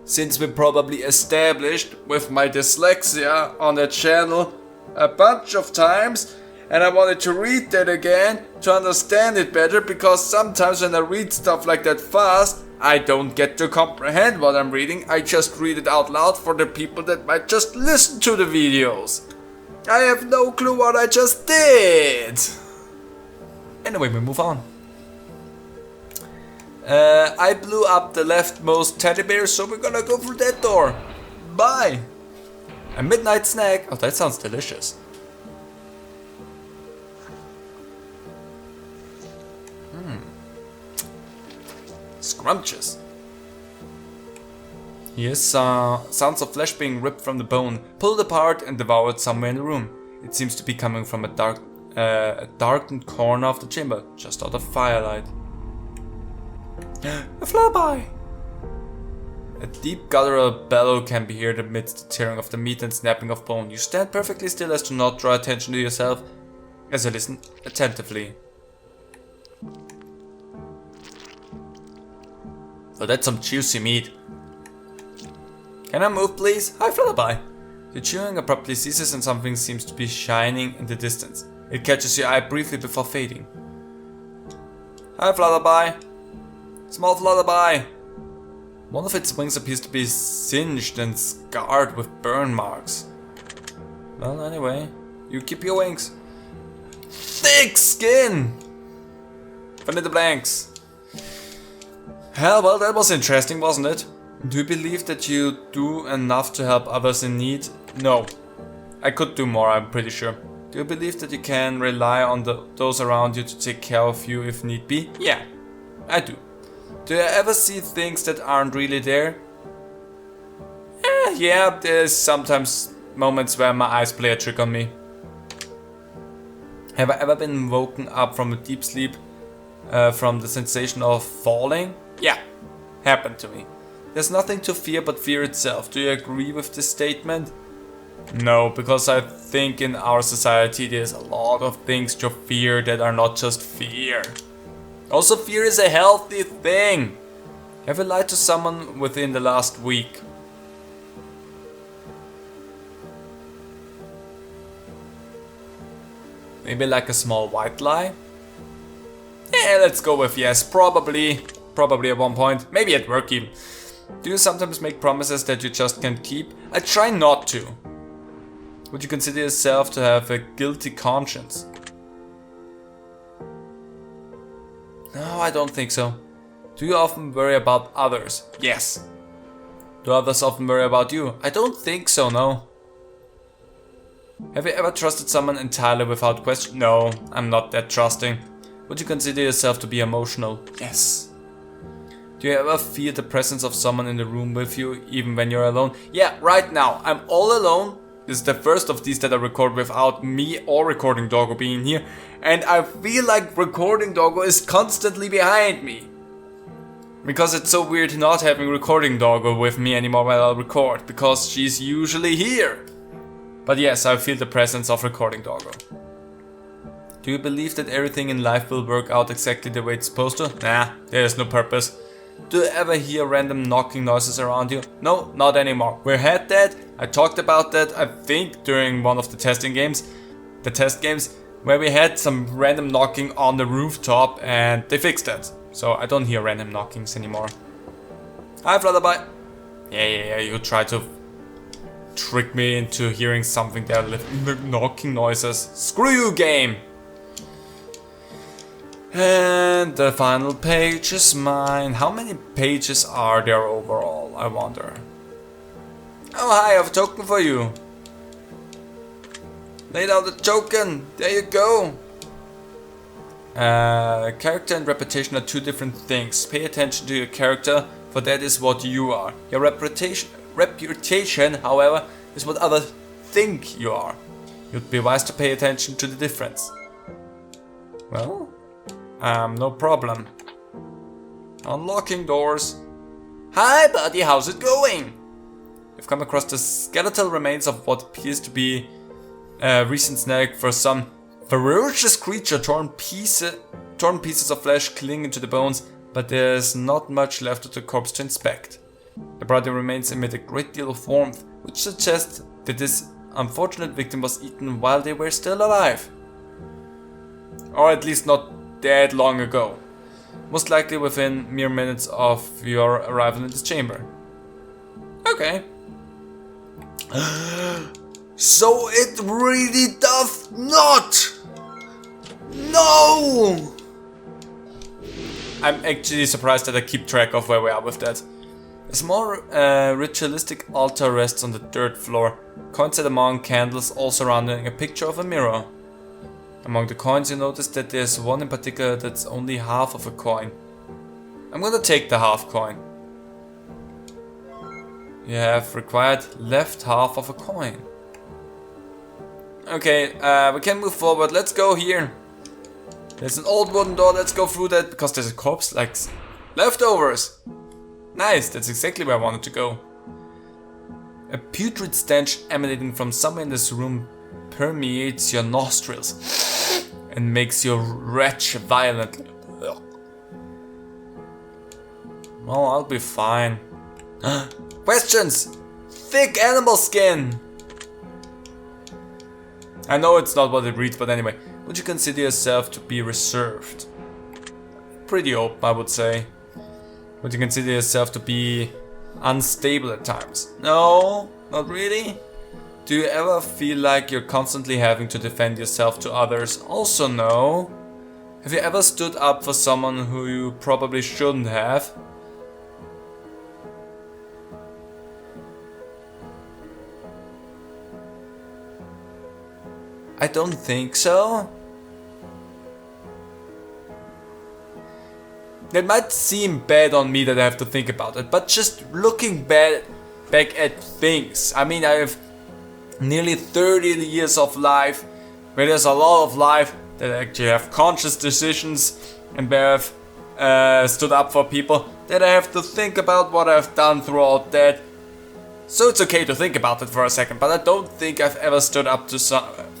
Since we probably established with my dyslexia on the channel a bunch of times, and I wanted to read that again to understand it better, because sometimes when I read stuff like that fast, I don't get to comprehend what I'm reading. I just read it out loud for the people that might just listen to the videos. I have no clue what I just did. Anyway, we move on. I blew up the leftmost teddy bear, so we're gonna go through that door. Bye! A midnight snack. Oh, that sounds delicious. Scrumptious. Here's sounds of flesh being ripped from the bone, pulled apart and devoured somewhere in the room. It seems to be coming from a darkened corner of the chamber, just out of firelight. A flyby! A deep guttural bellow can be heard amidst the tearing of the meat and snapping of bone. You stand perfectly still as to not draw attention to yourself as I listen attentively. Oh, that's some juicy meat. Can I move, please? Hi, Flutterby. The chewing abruptly ceases and something seems to be shining in the distance. It catches your eye briefly before fading. Hi, Flutterby. Small Flutterby. One of its wings appears to be singed and scarred with burn marks. Well, anyway, you keep your wings. Thick skin! Fill in the blanks. Hell, well, that was interesting, wasn't it? Do you believe that you do enough to help others in need? No. I could do more, I'm pretty sure. Do you believe that you can rely on those around you to take care of you if need be? Yeah, I do. Do you ever see things that aren't really there? Yeah, there's sometimes moments where my eyes play a trick on me. Have I ever been woken up from a deep sleep from the sensation of falling? Yeah, happened to me. There's nothing to fear but fear itself. Do you agree with this statement? No, because I think in our society there's a lot of things to fear that are not just fear. Also, fear is a healthy thing. Have you lied to someone within the last week? Maybe like a small white lie? Yeah, let's go with yes, probably. Probably at one point, maybe at work even. Do you sometimes make promises that you just can't keep? I try not to. Would you consider yourself to have a guilty conscience? No, I don't think so. Do you often worry about others? Yes. Do others often worry about you? I don't think so, no. Have you ever trusted someone entirely without question? No, I'm not that trusting. Would you consider yourself to be emotional? Yes. Do you ever feel the presence of someone in the room with you, even when you're alone? Yeah, right now, I'm all alone. This is the first of these that I record without me or Recording Doggo being here. And I feel like Recording Doggo is constantly behind me. Because it's so weird not having Recording Doggo with me anymore while I record, because she's usually here. But yes, I feel the presence of Recording Doggo. Do you believe that everything in life will work out exactly the way it's supposed to? Nah, there's no purpose. Do you ever hear random knocking noises around you? No, not anymore. We had that. I talked about that, I think, during one of the testing games. The test games, where we had some random knocking on the rooftop and they fixed that. So I don't hear random knockings anymore. Hi, Flutterby. Yeah, you try to trick me into hearing something there, knocking noises. Screw you, game! And the final page is mine. How many pages are there overall, I wonder? Oh hi, I have a token for you. Lay down the token, there you go. Character and reputation are two different things. Pay attention to your character, for that is what you are. Your reputation, however, is what others think you are. You'd be wise to pay attention to the difference. Well, no problem. Unlocking doors. Hi buddy, how's it going? You've come across the skeletal remains of what appears to be a recent snack for some ferocious creature. Torn pieces of flesh clinging to the bones, but there's not much left of the corpse to inspect. The bloody remains emit a great deal of warmth, which suggests that this unfortunate victim was eaten while they were still alive. Or at least not that long ago. Most likely within mere minutes of your arrival in this chamber. Okay. So it really does not! No! I'm actually surprised that I keep track of where we are with that. A small ritualistic altar rests on the third floor. Coins set among candles all surrounding a picture of a mirror. Among the coins you notice that there's one in particular that's only half of a coin. I'm gonna take the half coin. You have required left half of a coin. Okay, we can move forward. Let's go here. There's an old wooden door. Let's go through that because there's a corpse like leftovers. Nice, that's exactly where I wanted to go. A putrid stench emanating from somewhere in this room permeates your nostrils and makes you retch violently. Well, I'll be fine. Questions! Thick animal skin! I know it's not what it reads, but anyway. Would you consider yourself to be reserved? Pretty open, I would say. Would you consider yourself to be unstable at times? No, not really. Do you ever feel like you're constantly having to defend yourself to others? Also no. Have you ever stood up for someone who you probably shouldn't have? I don't think so. It might seem bad on me that I have to think about it, but just looking back at things. I mean, I have nearly 30 years of life, where there's a lot of life that I actually have conscious decisions and where I've stood up for people, that I have to think about what I've done throughout that. So it's okay to think about it for a second, but I don't think I've ever stood up to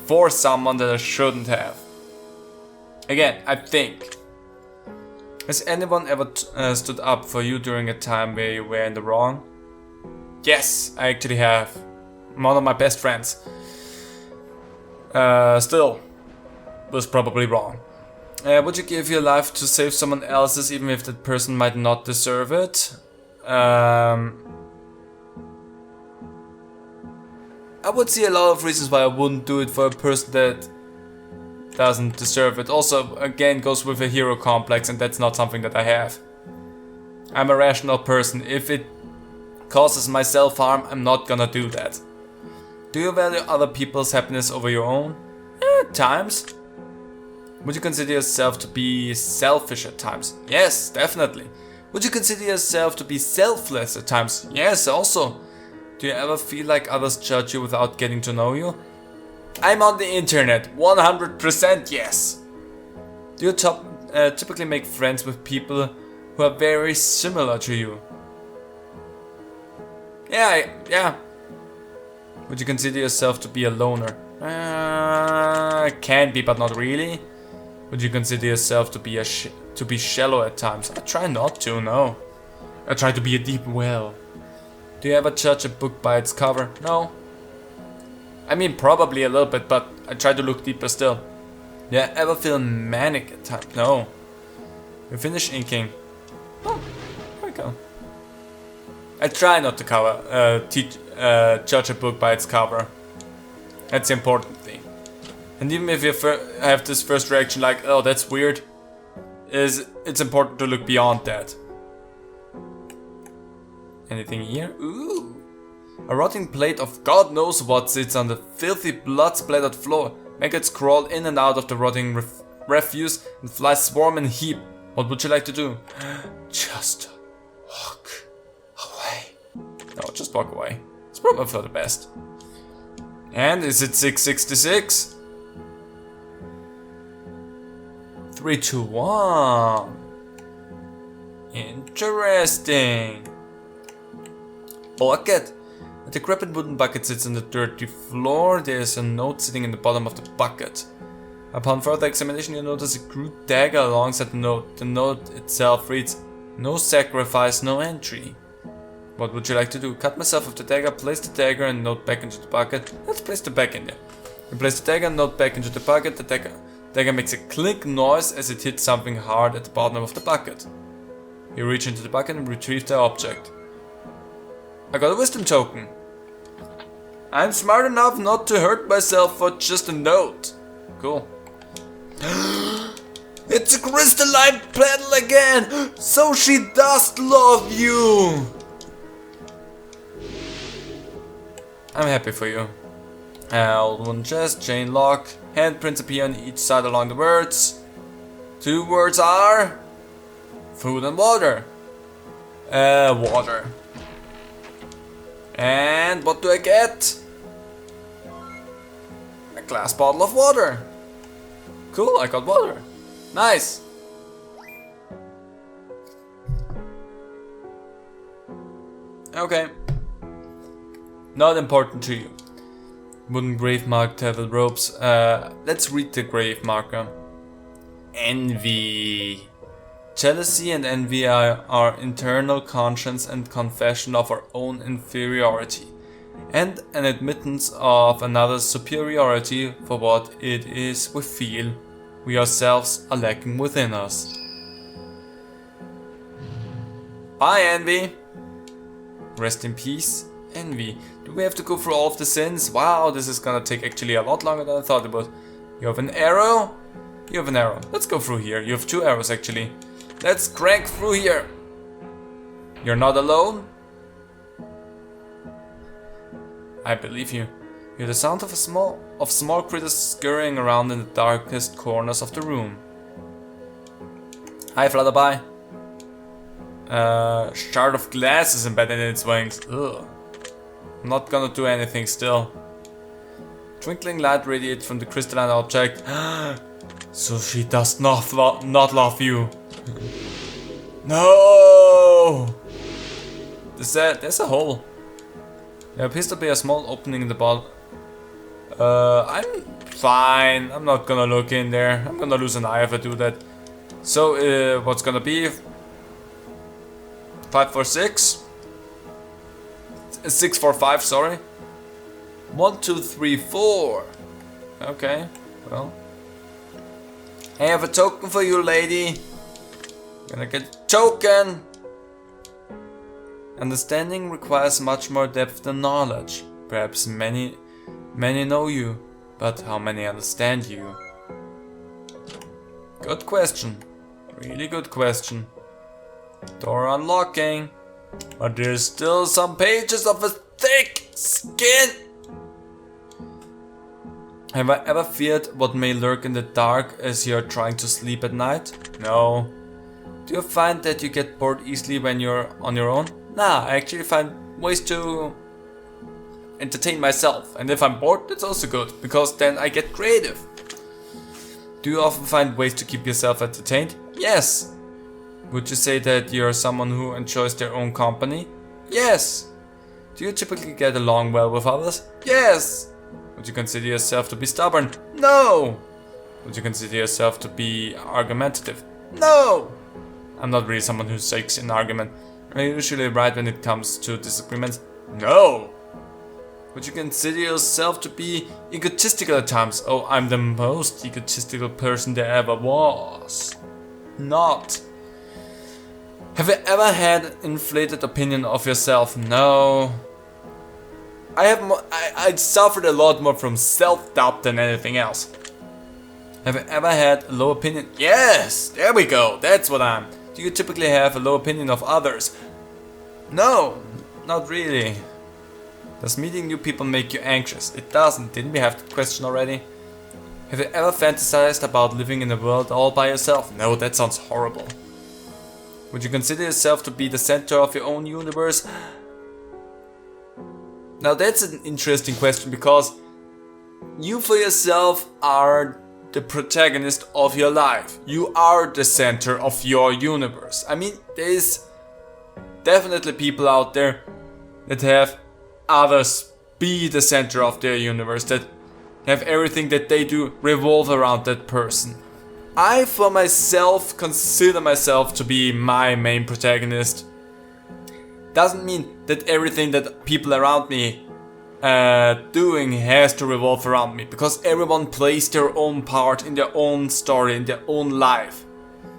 for someone that I shouldn't have. Again, I think. Has anyone ever stood up for you during a time where you were in the wrong? Yes, I actually have. One of my best friends. Still, was probably wrong. Would you give your life to save someone else's even if that person might not deserve it? I would see a lot of reasons why I wouldn't do it for a person that doesn't deserve it. Also, again, goes with a hero complex, and that's not something that I have. I'm a rational person. If it causes myself harm, I'm not gonna do that. Do you value other people's happiness over your own? At times. Would you consider yourself to be selfish at times? Yes, definitely. Would you consider yourself to be selfless at times? Yes, also. Do you ever feel like others judge you without getting to know you? I'm on the internet, 100% yes. Do you typically make friends with people who are very similar to you? Yeah. Would you consider yourself to be a loner? Can be, but not really. Would you consider yourself to be shallow at times? I try not to, no. I try to be a deep well. Do you ever judge a book by its cover? No. I mean, probably a little bit, but I try to look deeper still. Do you ever feel manic at times? No. You finish inking. Oh, there we go. I try not to judge a book by its cover. That's the important thing. And even if you have this first reaction like, oh, that's weird, it's important to look beyond that. Anything here? Ooh. A rotting plate of God knows what sits on the filthy blood-splattered floor. Maggots crawl in and out of the rotting refuse and flies swarm and heap. What would you like to do? Just walk away. No, just walk away. It's probably for the best. And is it 666? 3, 2, 1. Interesting. Bucket. A decrepit wooden bucket sits on the dirty floor. There is a note sitting in the bottom of the bucket. Upon further examination, you notice a crude dagger alongside the note. The note itself reads, "No sacrifice, no entry." What would you like to do? Cut myself with the dagger, place the dagger and note back into the bucket. Let's place the back in there. You place the dagger and note back into the bucket. The dagger makes a clink noise as it hits something hard at the bottom of the bucket. You reach into the bucket and retrieve the object. I got a wisdom token. I'm smart enough not to hurt myself for just a note. Cool. It's a crystalline petal again! So she does love you! I'm happy for you. Old wooden chest, chain lock, handprints appear on each side along the words. 2 words are food and water. Water. And what do I get? A glass bottle of water. Cool, I got water. Nice. Okay. Not important to you. Wooden grave mark, tethered ropes. Let's read the grave marker. Envy. Jealousy and envy are our internal conscience and confession of our own inferiority, and an admittance of another's superiority for what it is we feel we ourselves are lacking within us. Bye, envy. Rest in peace, envy. Do we have to go through all of the sins? Wow, this is gonna take actually a lot longer than I thought it would. You have an arrow? You have an arrow. Let's go through here. You have 2 arrows actually. Let's crank through here. You're not alone? I believe you. You hear the sound of small critters scurrying around in the darkest corners of the room. Hi, Flutterby. Shard of glass is embedded in its wings. Ugh. I'm not gonna do anything still. Twinkling light radiates from the crystalline object. So she does not love you. No! There's a hole. There appears to be a small opening in the bottom. I'm fine. I'm not gonna look in there. I'm gonna lose an eye if I do that. So, what's gonna be? 5 for 6? 6 for 5, sorry. 1, 2, 3, 4. Okay, well. I have a token for you, lady. Gonna get a token. Understanding requires much more depth than knowledge. Perhaps many know you, but how many understand you? Good question. Really good question. Door unlocking. But there's still some pages of a thick skin. Have I ever feared what may lurk in the dark as you're trying to sleep at night? No. Do you find that you get bored easily when you're on your own? Nah, I actually find ways to entertain myself. And if I'm bored, that's also good, because then I get creative. Do you often find ways to keep yourself entertained? Yes. Would you say that you're someone who enjoys their own company? Yes. Do you typically get along well with others? Yes. Would you consider yourself to be stubborn? No. Would you consider yourself to be argumentative? No. I'm not really someone who seeks an argument. Am I usually right when it comes to disagreements? No. Would you consider yourself to be egotistical at times? Oh, I'm the most egotistical person there ever was. Not. Have you ever had an inflated opinion of yourself? No. I suffered a lot more from self-doubt than anything else. Have you ever had a low opinion? Yes, there we go, that's what I'm. Do you typically have a low opinion of others? No, not really. Does meeting new people make you anxious? It doesn't, didn't we have the question already? Have you ever fantasized about living in a world all by yourself? No, that sounds horrible. Would you consider yourself to be the center of your own universe? Now that's an interesting question, because you for yourself are the protagonist of your life. You are the center of your universe. I mean, there's definitely people out there that have others be the center of their universe, that have everything that they do revolve around that person. I for myself consider myself to be my main protagonist. Doesn't mean that everything that people around me doing has to revolve around me, because everyone plays their own part in their own story, in their own life.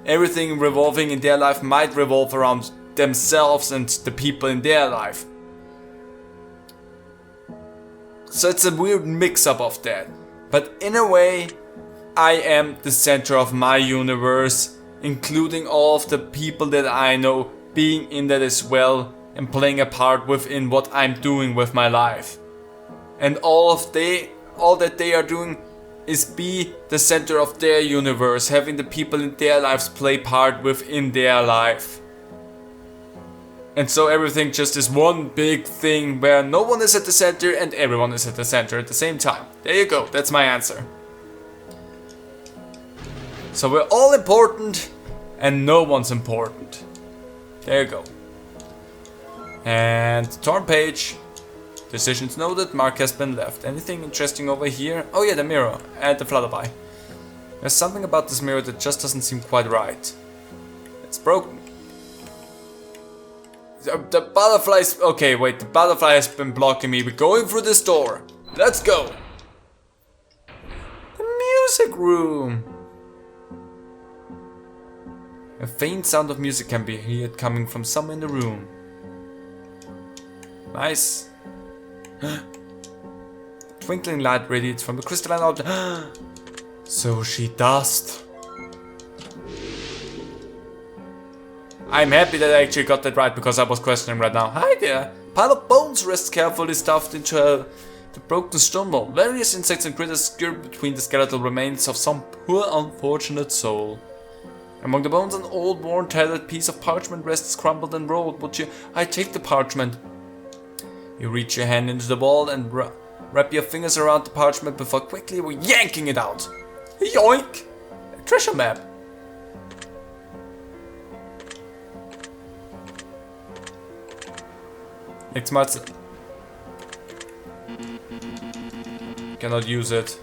Everything revolving in their life might revolve around themselves and the people in their life. So it's a weird mix-up of that. But in a way, I am the center of my universe, including all of the people that I know being in that as well and playing a part within what I'm doing with my life. And all that they are doing is be the center of their universe, having the people in their lives play part within their life. And so everything just is one big thing where no one is at the center and everyone is at the center at the same time. There you go, that's my answer. So we're all important and no one's important. There you go. And torn page. Decisions noted, mark has been left. Anything interesting over here? Oh yeah, the mirror and the flutterby. There's something about this mirror that just doesn't seem quite right. It's broken. The butterflies... Okay, wait, the butterfly has been blocking me. We're going through this door. Let's go. The music room. A faint sound of music can be heard coming from somewhere in the room. Nice. Twinkling light radiates from the crystalline object. So she does. I'm happy that I actually got that right, because I was questioning right now. Hi there. Pile of bones rests carefully stuffed into The broken stone wall. Various insects and critters scurry between the skeletal remains of some poor unfortunate soul. Among the bones, an old, worn, tattered piece of parchment rests crumpled and rolled. Would you? I take the parchment. You reach your hand into the wall and wrap your fingers around the parchment before quickly yanking it out. Yoink! A treasure map. Next month. Cannot use it.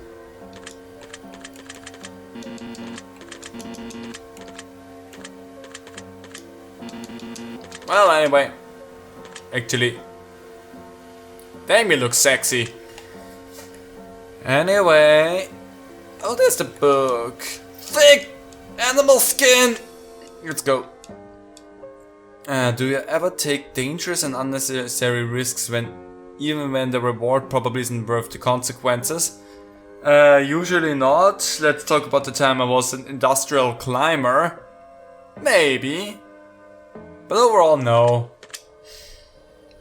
Well, anyway. Actually. Dang, me looks sexy. Anyway. Oh, there's the book. Thick animal skin. Let's go. Do you ever take dangerous and unnecessary risks even when the reward probably isn't worth the consequences? Usually not. Let's talk about the time I was an industrial climber. Maybe. But overall, no.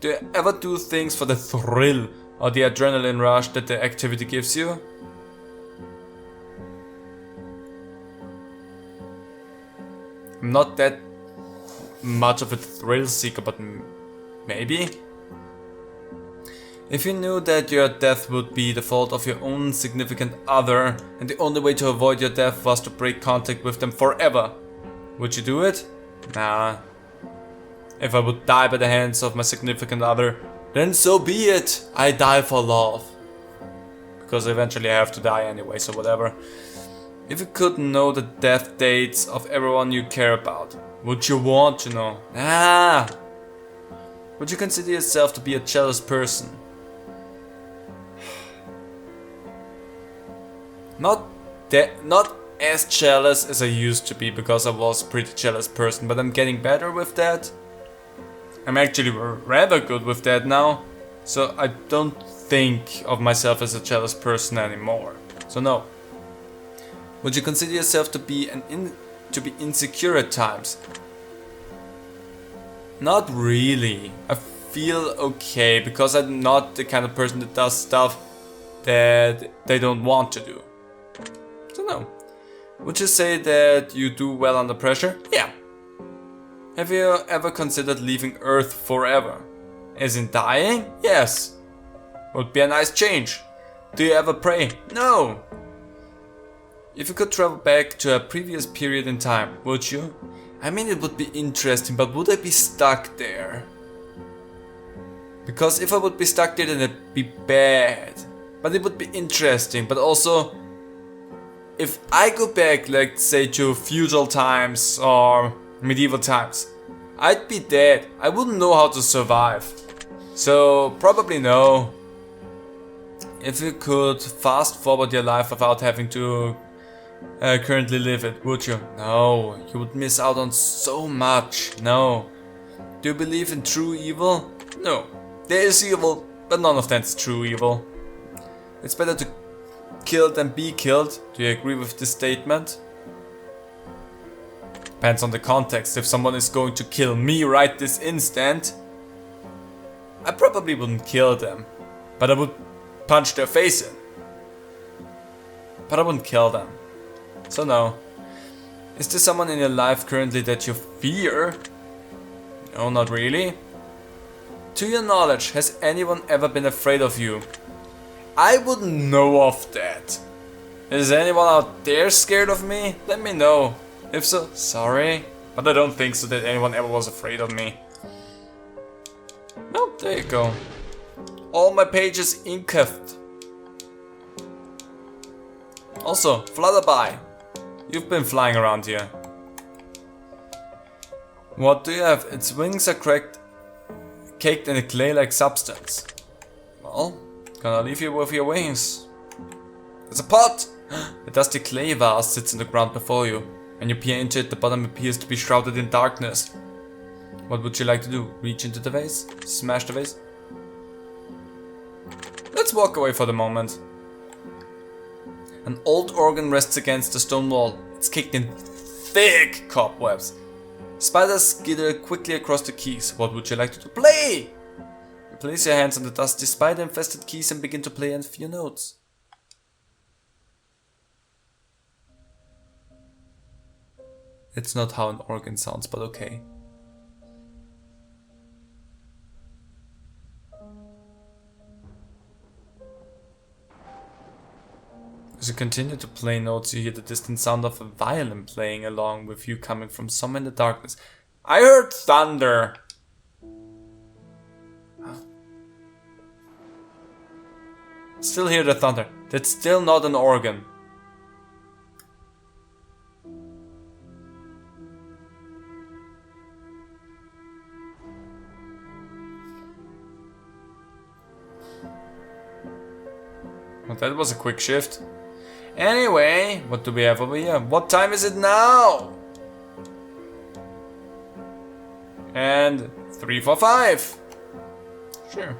Do you ever do things for the thrill or the adrenaline rush that the activity gives you? I'm not that much of a thrill seeker, but maybe? If you knew that your death would be the fault of your own significant other and the only way to avoid your death was to break contact with them forever, would you do it? Nah. If I would die by the hands of my significant other, then so be it. I die for love. Because eventually I have to die anyway, so whatever. If you could know the death dates of everyone you care about, would you want to know? Ah! Would you consider yourself to be a jealous person? Not as jealous as I used to be, because I was a pretty jealous person, but I'm getting better with that. I'm actually rather good with that now, so I don't think of myself as a jealous person anymore. So no. Would you consider yourself to be insecure at times? Not really. I feel okay because I'm not the kind of person that does stuff that they don't want to do. So no. Would you say that you do well under pressure? Yeah. Have you ever considered leaving Earth forever? As in dying? Yes. Would be a nice change. Do you ever pray? No. If you could travel back to a previous period in time, would you? I mean, it would be interesting, but would I be stuck there? Because if I would be stuck there, then it'd be bad. But it would be interesting, but also, if I go back, like say to feudal times or medieval times, I'd be dead. I wouldn't know how to survive. So probably no. If you could fast forward your life without having to currently live it, would you? No, you would miss out on so much. No. Do you believe in true evil? No. There is evil, but none of that's true evil. It's better to kill than be killed. Do you agree with this statement? Depends on the context. If someone is going to kill me right this instant, I probably wouldn't kill them, but I would punch their face in. But I wouldn't kill them. So no. Is there someone in your life currently that you fear? No, not really. To your knowledge, has anyone ever been afraid of you? I wouldn't know of that. Is anyone out there scared of me? Let me know. If so, sorry. But I don't think so that anyone ever was afraid of me. Well, there you go. All my pages inked. Also, Flutterby. You've been flying around here. What do you have? Its wings are caked in a clay-like substance. Well, gonna leave you with your wings. There's a pot! A dusty clay vase sits in the ground before you. When you peer into it, the bottom appears to be shrouded in darkness. What would you like to do? Reach into the vase? Smash the vase? Let's walk away for the moment. An old organ rests against the stone wall. It's caked in thick cobwebs. Spiders skitter quickly across the keys. What would you like to do? Play! You Place your hands on the dusty spider-infested keys and begin to play a few notes. It's not how an organ sounds, but okay. As you continue to play notes, you hear the distant sound of a violin playing along with you coming from somewhere in the darkness. I heard thunder! Still hear the thunder. That's still not an organ. Well, that was a quick shift. Anyway, what do we have over here? What time is it now? And 3:45. Sure.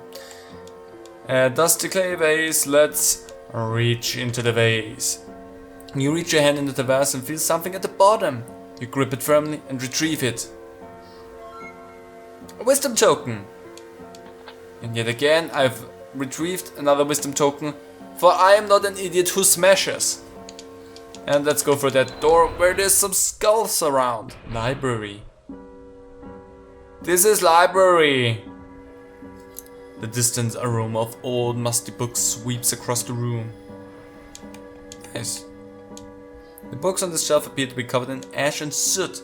Dusty clay vase. Let's reach into the vase. You reach your hand into the vase and feel something at the bottom. You grip it firmly and retrieve it. A wisdom token. And yet again, I've retrieved another wisdom token, for I am not an idiot who smashes. And let's go for that door where there's some skulls around. Library. This is library. The distant aroma of old musty books sweeps across the room. Nice. The books on the shelf appear to be covered in ash and soot.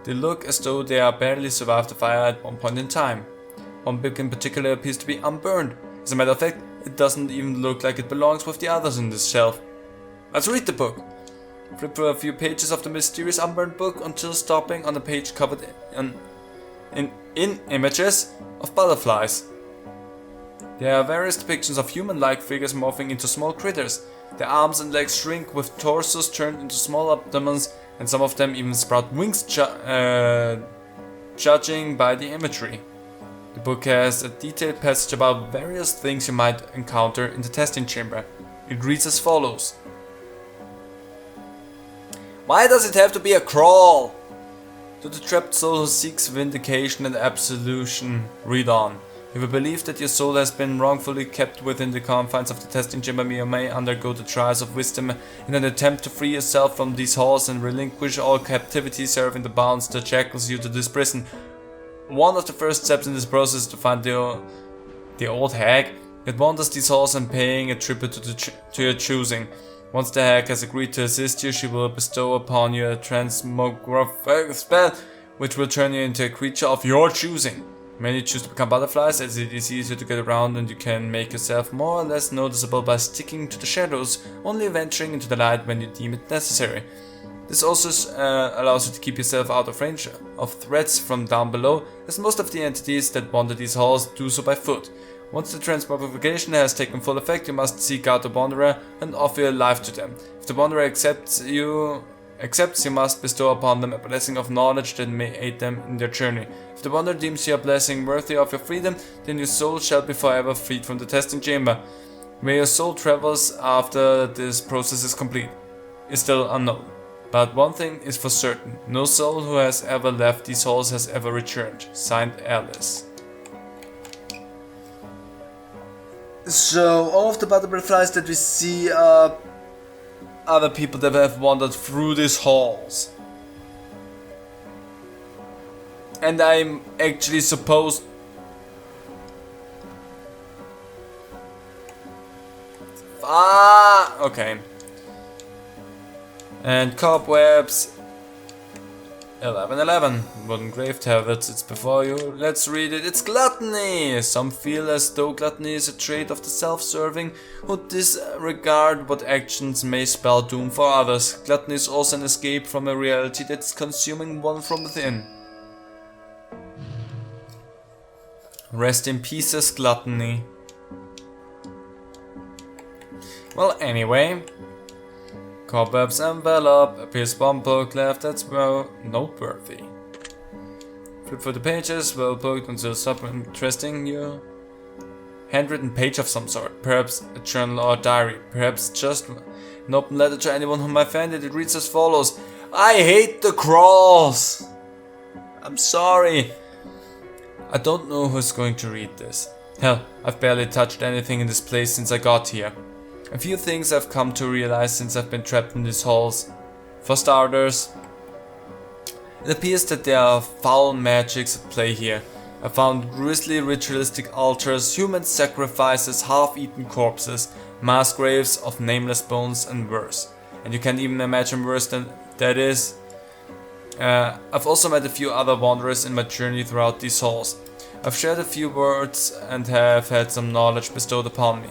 They look as though they are barely survived the fire at one point in time. One book in particular appears to be unburned. As a matter of fact, it doesn't even look like it belongs with the others in this shelf. Let's read the book. Flip through a few pages of the mysterious unburned book until stopping on a page covered in images of butterflies. There are various depictions of human-like figures morphing into small critters. Their arms and legs shrink with torsos turned into small abdomens, and some of them even sprout wings, judging by the imagery. The book has a detailed passage about various things you might encounter in the testing chamber. It reads as follows. Why does it have to be a crawl? To the trapped soul who seeks vindication and absolution, read on. If you believe that your soul has been wrongfully kept within the confines of the testing chamber, you may undergo the trials of wisdom in an attempt to free yourself from these halls and relinquish all captivity serving the bonds that shackles you to this prison. One of the first steps in this process is to find the old hag that wanders these halls and paying a tribute to your choosing. Once the hag has agreed to assist you, she will bestow upon you a transmographic spell, which will turn you into a creature of your choosing. Many choose to become butterflies, as it is easier to get around and you can make yourself more or less noticeable by sticking to the shadows, only venturing into the light when you deem it necessary. This also allows you to keep yourself out of range of threats from down below, as most of the entities that wander these halls do so by foot. Once the transmogrification has taken full effect, you must seek out the Wanderer and offer your life to them. If the Wanderer accepts, you must bestow upon them a blessing of knowledge that may aid them in their journey. If the Wanderer deems your blessing worthy of your freedom, then your soul shall be forever freed from the testing chamber. Where your soul travels after this process is complete is still unknown. But one thing is for certain, no soul who has ever left these halls has ever returned. Signed, Alice. So, all of the butterflies that we see are other people that have wandered through these halls. And I'm actually supposed... okay. And cobwebs. 11:11. Wooden grave tablets, it's before you. Let's read it. It's gluttony! Some feel as though gluttony is a trait of the self-serving who disregard what actions may spell doom for others. Gluttony is also an escape from a reality that's consuming one from within. Rest in pieces, gluttony. Well, anyway. Cobwebs envelope, appears one book left that's well noteworthy. Flip through the pages, well booked until something interesting you. Handwritten page of some sort, perhaps a journal or diary, perhaps just an open letter to anyone who might find it. It reads as follows. I hate the crawls! I'm sorry. I don't know who's going to read this. Hell, I've barely touched anything in this place since I got here. A few things I've come to realize since I've been trapped in these halls. For starters, it appears that there are foul magics at play here. I found grisly ritualistic altars, human sacrifices, half-eaten corpses, mass graves of nameless bones, and worse. And you can't even imagine worse than that is. I've also met a few other wanderers in my journey throughout these halls. I've shared a few words and have had some knowledge bestowed upon me.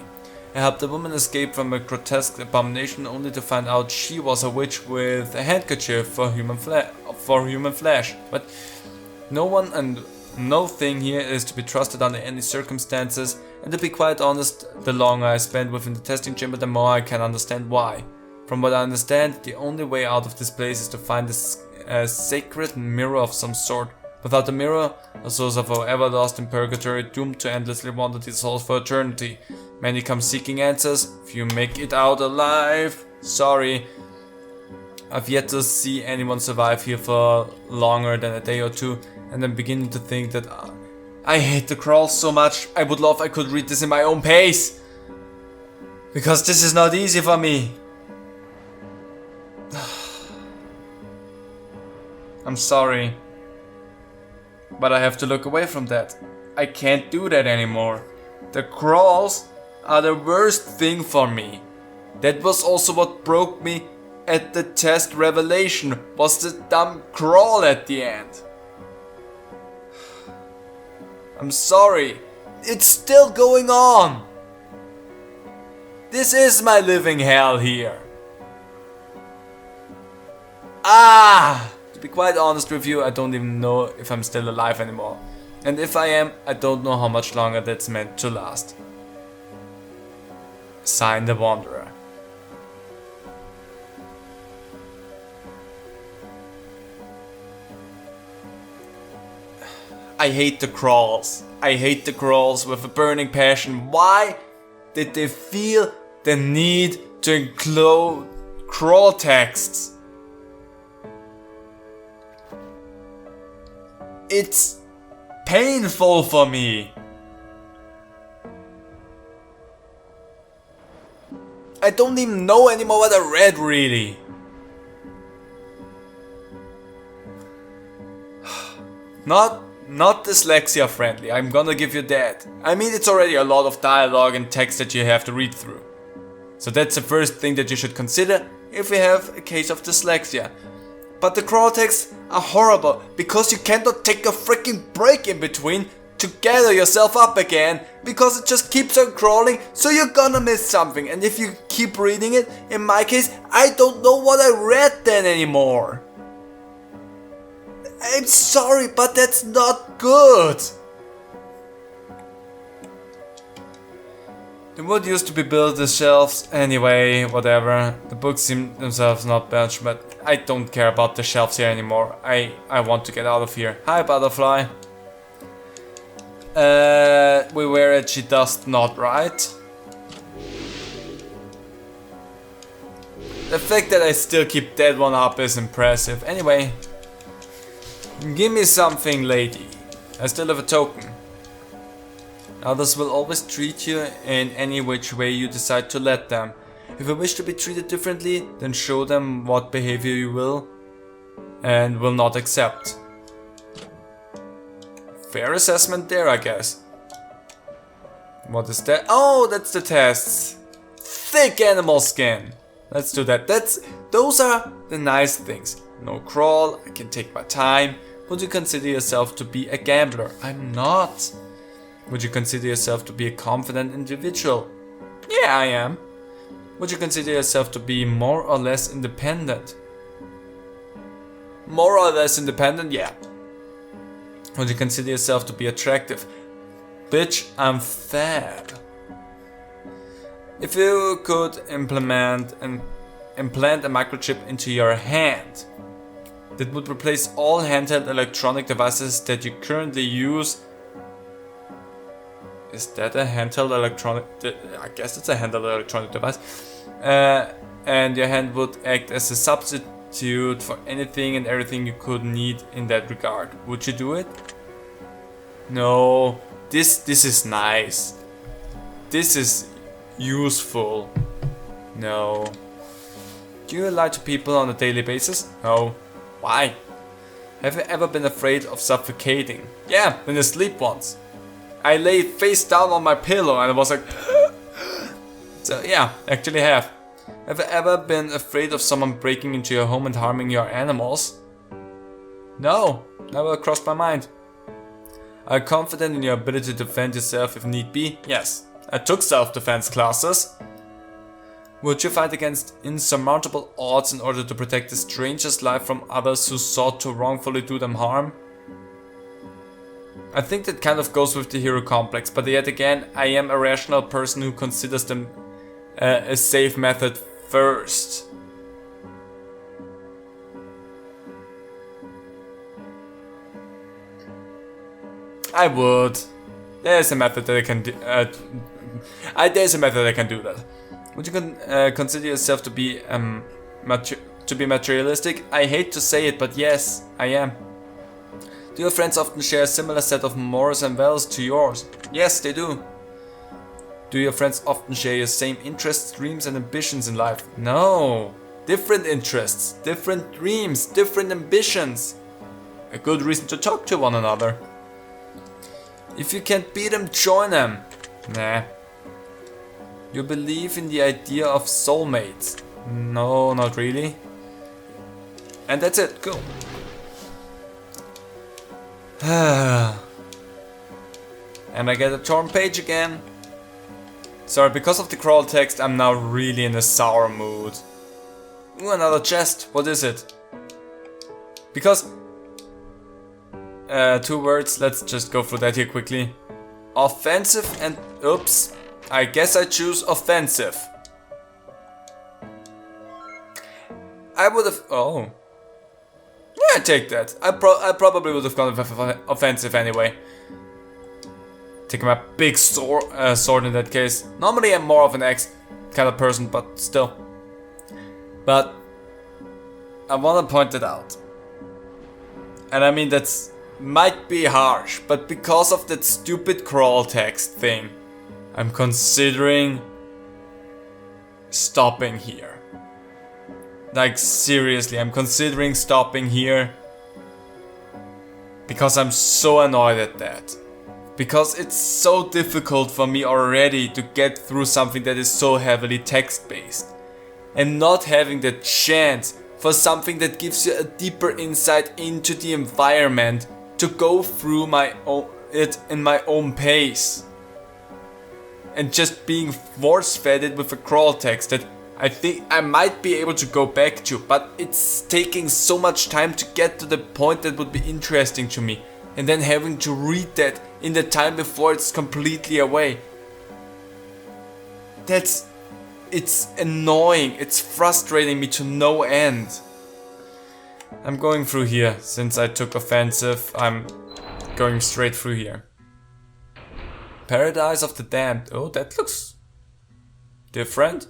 I helped a woman escape from a grotesque abomination only to find out she was a witch with a handkerchief for human flesh. But no one and no thing here is to be trusted under any circumstances, and to be quite honest, the longer I spend within the testing chamber, the more I can understand why. From what I understand, the only way out of this place is to find a sacred mirror of some sort. Without the mirror, our souls are forever lost in purgatory, doomed to endlessly wander these halls for eternity. Many come seeking answers, few make it out alive. Sorry. I've yet to see anyone survive here for longer than a day or two, and I'm beginning to think that I hate the crawls so much. I would love I could read this in my own pace. Because this is not easy for me. I'm sorry. But I have to look away from that. I can't do that anymore. The crawls are the worst thing for me. That was also what broke me at the test revelation, was the dumb crawl at the end. I'm sorry. It's still going on. This is my living hell here. To be quite honest with you, I don't even know if I'm still alive anymore. And if I am, I don't know how much longer that's meant to last. Sign the Wanderer. I hate the crawls. I hate the crawls with a burning passion. Why did they feel the need to include crawl texts? It's painful for me. I don't even know anymore what I read, really. Not dyslexia friendly, I'm gonna give you that. I mean, it's already a lot of dialogue and text that you have to read through. So that's the first thing that you should consider if you have a case of dyslexia. But the crawl texts are horrible because you cannot take a freaking break in between to gather yourself up again, because it just keeps on crawling, so you're gonna miss something. And if you keep reading it, in my case, I don't know what I read then anymore. I'm sorry, but that's not good. The wood used to be built as shelves. Anyway, whatever. The books seem themselves not much, but I don't care about the shelves here anymore. I want to get out of here. Hi, butterfly. We were at She Does Not, right? The fact that I still keep that one up is impressive. Anyway, give me something, lady. I still have a token. Others will always treat you in any which way you decide to let them. If you wish to be treated differently, then show them what behavior you will and will not accept. Fair assessment there, I guess. What is that? Oh, that's the tests. Thick animal skin. Let's do that. Those are the nice things. No crawl, I can take my time. Would you consider yourself to be a gambler? I'm not. Would you consider yourself to be a confident individual? Yeah, I am. Would you consider yourself to be more or less independent? More or less independent? Yeah. Would you consider yourself to be attractive? Bitch, I'm fab. If you could implant a microchip into your hand that would replace all handheld electronic devices that you currently use. Is that a handheld electronic? I guess it's a handheld electronic device. And your hand would act as a substitute for anything and everything you could need in that regard. Would you do it? No. This is nice. This is useful. No. Do you lie to people on a daily basis? No. Why? Have you ever been afraid of suffocating? Yeah, in a sleep once. I lay face down on my pillow and I was like... So yeah, actually have. Have you ever been afraid of someone breaking into your home and harming your animals? No, never crossed my mind. Are you confident in your ability to defend yourself if need be? Yes, I took self-defense classes. Would you fight against insurmountable odds in order to protect a stranger's life from others who sought to wrongfully do them harm? I think that kind of goes with the hero complex, but yet again, I am a rational person who considers them a safe method first. I would. There's a method that I can do. There's a method I can do that. Would you consider yourself to be materialistic? I hate to say it, but yes, I am. Do your friends often share a similar set of morals and values to yours? Yes, they do. Do your friends often share your same interests, dreams, and ambitions in life? No. Different interests, different dreams, different ambitions. A good reason to talk to one another. If you can't beat them, join them. Nah. You believe in the idea of soulmates? No, not really. And that's it, cool. And I get a torn page again. Sorry, because of the crawl text, I'm now really in a sour mood. Ooh, another chest. What is it? Because... 2 words, let's just go through that here quickly. Offensive and... Oops. I guess I choose offensive. I would have... Oh. Yeah, I take that. I probably would have gone with offensive anyway. Taking my big sword in that case. Normally I'm more of an axe kind of person, but still. But I want to point it out. And I mean that's might be harsh, but because of that stupid crawl text thing, I'm considering stopping here. Like seriously, I'm considering stopping here. Because I'm so annoyed at that. Because it's so difficult for me already to get through something that is so heavily text-based. And not having the chance for something that gives you a deeper insight into the environment to go through it in my own pace. And just being force-fed it with a crawl text that I think I might be able to go back to, but it's taking so much time to get to the point that would be interesting to me. And then having to read that in the time before it's completely away. It's annoying, it's frustrating me to no end. I'm going through here, since I took offensive, I'm going straight through here. Paradise of the Damned, oh that looks different.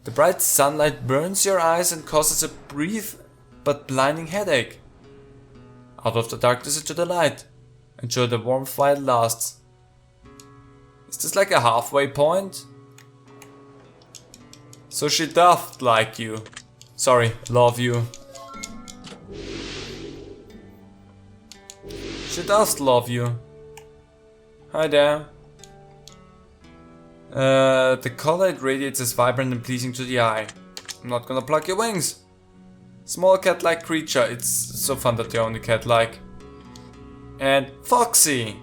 The bright sunlight burns your eyes and causes a brief but blinding headache. Out of the darkness into the light. Enjoy the warmth while it lasts. Is this like a halfway point? So she doth like you. Sorry, love you. She does love you. Hi there. The color it radiates is vibrant and pleasing to the eye. I'm not gonna pluck your wings. Small cat-like creature. It's so fun that they're only cat-like. And Foxy.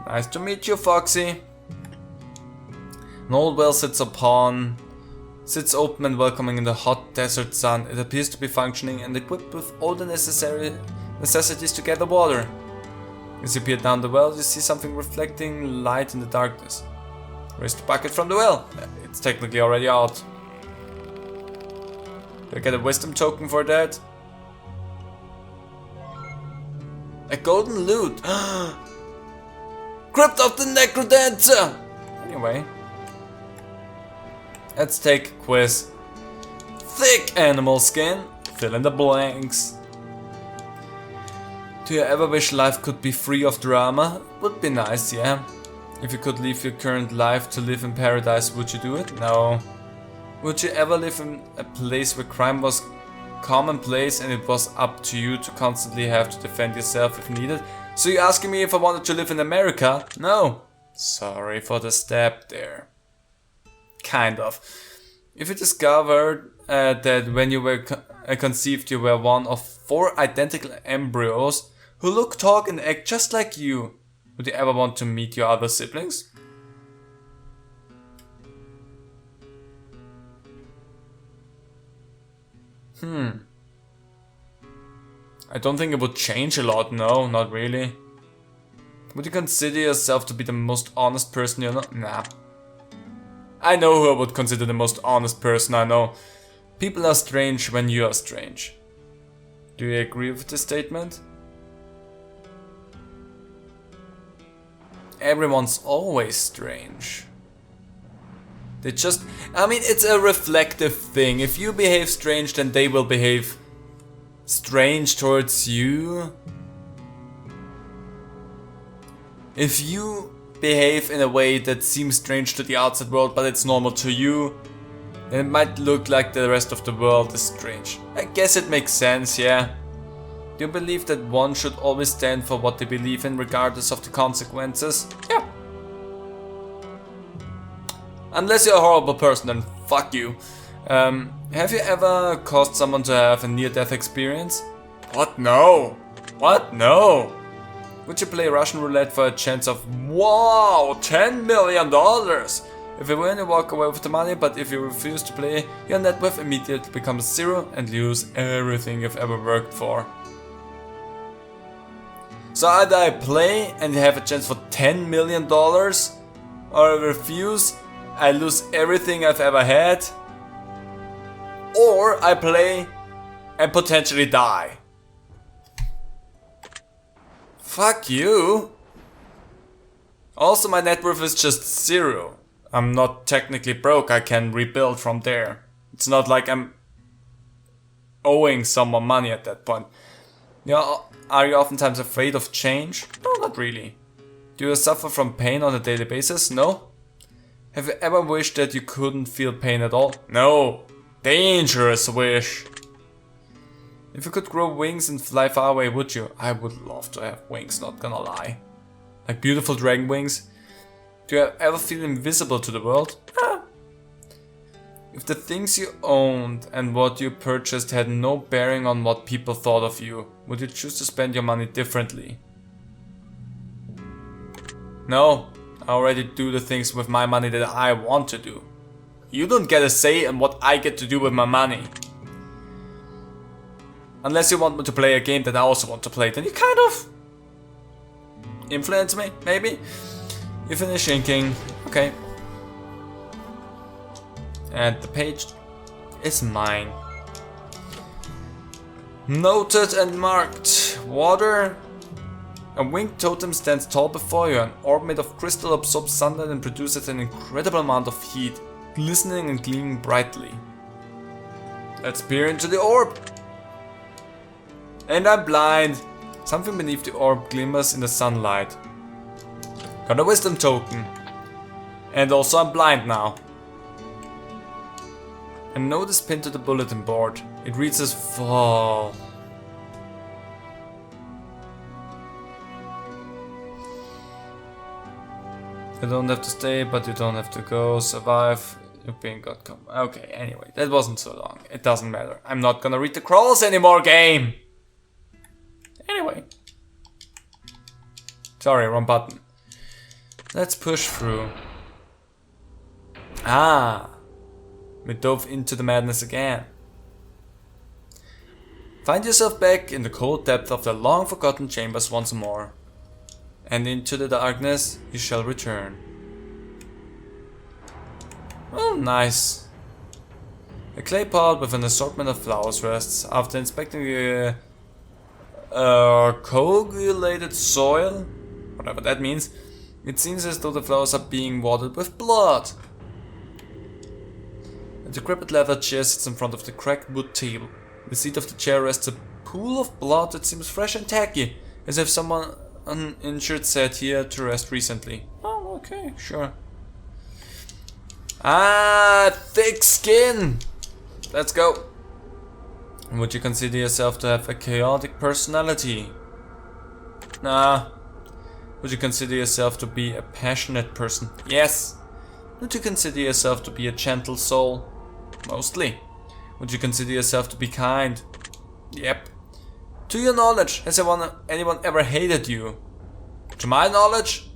Nice to meet you, Foxy. An old well sits open and welcoming in the hot desert sun. It appears to be functioning and equipped with all the necessities to gather water. As you peer down the well, you see something reflecting light in the darkness. Raise the bucket from the well. It's technically already out. Do I get a wisdom token for that? A golden lute. Crypt of the Necrodancer! Anyway. Let's take a quiz. Thick animal skin. Fill in the blanks. Do you ever wish life could be free of drama? Would be nice, yeah. If you could leave your current life to live in paradise, would you do it? No. Would you ever live in a place where crime was commonplace and it was up to you to constantly have to defend yourself if needed? So you're asking me if I wanted to live in America? No. Sorry for the stab there. Kind of. If you discovered that when you were conceived you were one of 4 identical embryos who look, talk and act just like you, would you ever want to meet your other siblings? I don't think it would change a lot, no, not really. Would you consider yourself to be the most honest person you know? Nah. I know who I would consider the most honest person I know. People are strange when you are strange. Do you agree with this statement? Everyone's always strange. It's a reflective thing. If you behave strange, then they will behave strange towards you. If you behave in a way that seems strange to the outside world, but it's normal to you, then it might look like the rest of the world is strange. I guess it makes sense, yeah. Do you believe that one should always stand for what they believe in, regardless of the consequences? Yeah. Unless you're a horrible person, then fuck you. Have you ever caused someone to have a near-death experience? What? No. What? No. Would you play Russian roulette for a chance of, wow, $10 million? If you win, you walk away with the money, but if you refuse to play, your net worth immediately becomes 0 and lose everything you've ever worked for. So either I play and have a chance for $10 million, or I refuse, I lose everything I've ever had, or I play and potentially die. Fuck you. Also, my net worth is just 0. I'm not technically broke, I can rebuild from there. It's not like I'm owing someone money at that point. Are you oftentimes afraid of change? No, not really. Do you suffer from pain on a daily basis? No. Have you ever wished that you couldn't feel pain at all? No. Dangerous wish. If you could grow wings and fly far away, would you? I would love to have wings, not gonna lie. Like beautiful dragon wings. Do you ever feel invisible to the world? If the things you owned and what you purchased had no bearing on what people thought of you, would you choose to spend your money differently? No, I already do the things with my money that I want to do. You don't get a say in what I get to do with my money. Unless you want me to play a game that I also want to play, then you kind of influence me, maybe? You finish inking, okay. And the page is mine. Noted and marked. Water. A winged totem stands tall before you. An orb made of crystal absorbs sunlight and produces an incredible amount of heat, glistening and gleaming brightly. Let's peer into the orb. And I'm blind. Something beneath the orb glimmers in the sunlight. Got a wisdom token. And also I'm blind now. A note is pinned to the bulletin board. It reads as fall. You don't have to stay, but you don't have to go. Survive. You're being got come. Okay, anyway, that wasn't so long. It doesn't matter. I'm not gonna read the crawls anymore, game! Anyway. Sorry, wrong button. Let's push through. We dove into the madness again. Find yourself back in the cold depth of the long forgotten chambers once more. And into the darkness you shall return. Oh, nice. A clay pot with an assortment of flowers rests. After inspecting the coagulated soil, whatever that means, it seems as though the flowers are being watered with blood. A decrepit leather chair sits in front of the cracked wood table. The seat of the chair rests a pool of blood that seems fresh and tacky. As if someone uninjured sat here to rest recently. Oh, okay, sure. Ah, thick skin! Let's go. Would you consider yourself to have a chaotic personality? Nah. Would you consider yourself to be a passionate person? Yes. Would you consider yourself to be a gentle soul? Mostly. Would you consider yourself to be kind? Yep. To your knowledge, has anyone ever hated you? To my knowledge?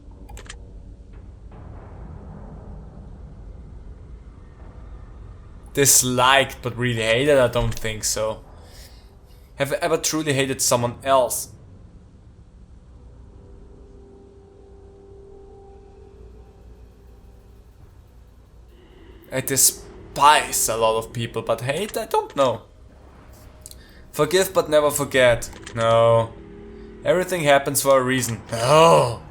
Disliked, but really hated? I don't think so. Have you ever truly hated someone else? I despise a lot of people, but hate? I don't know. Forgive but never forget. No. Everything happens for a reason. No.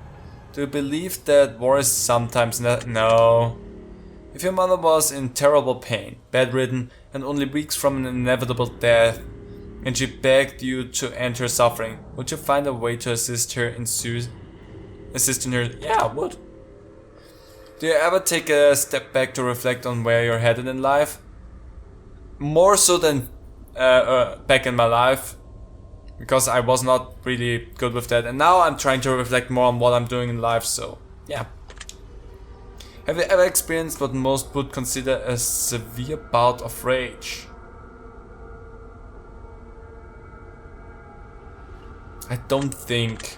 Do you believe that war is sometimes no. If your mother was in terrible pain, bedridden, and only weeks from an inevitable death, and she begged you to end her suffering, would you find a way to assist her in her? Yeah, I would. Do you ever take a step back to reflect on where you're headed in life? More so than back in my life, because I was not really good with that, and now I'm trying to reflect more on what I'm doing in life, so yeah. Have you ever experienced what most would consider a severe bout of rage? I don't think.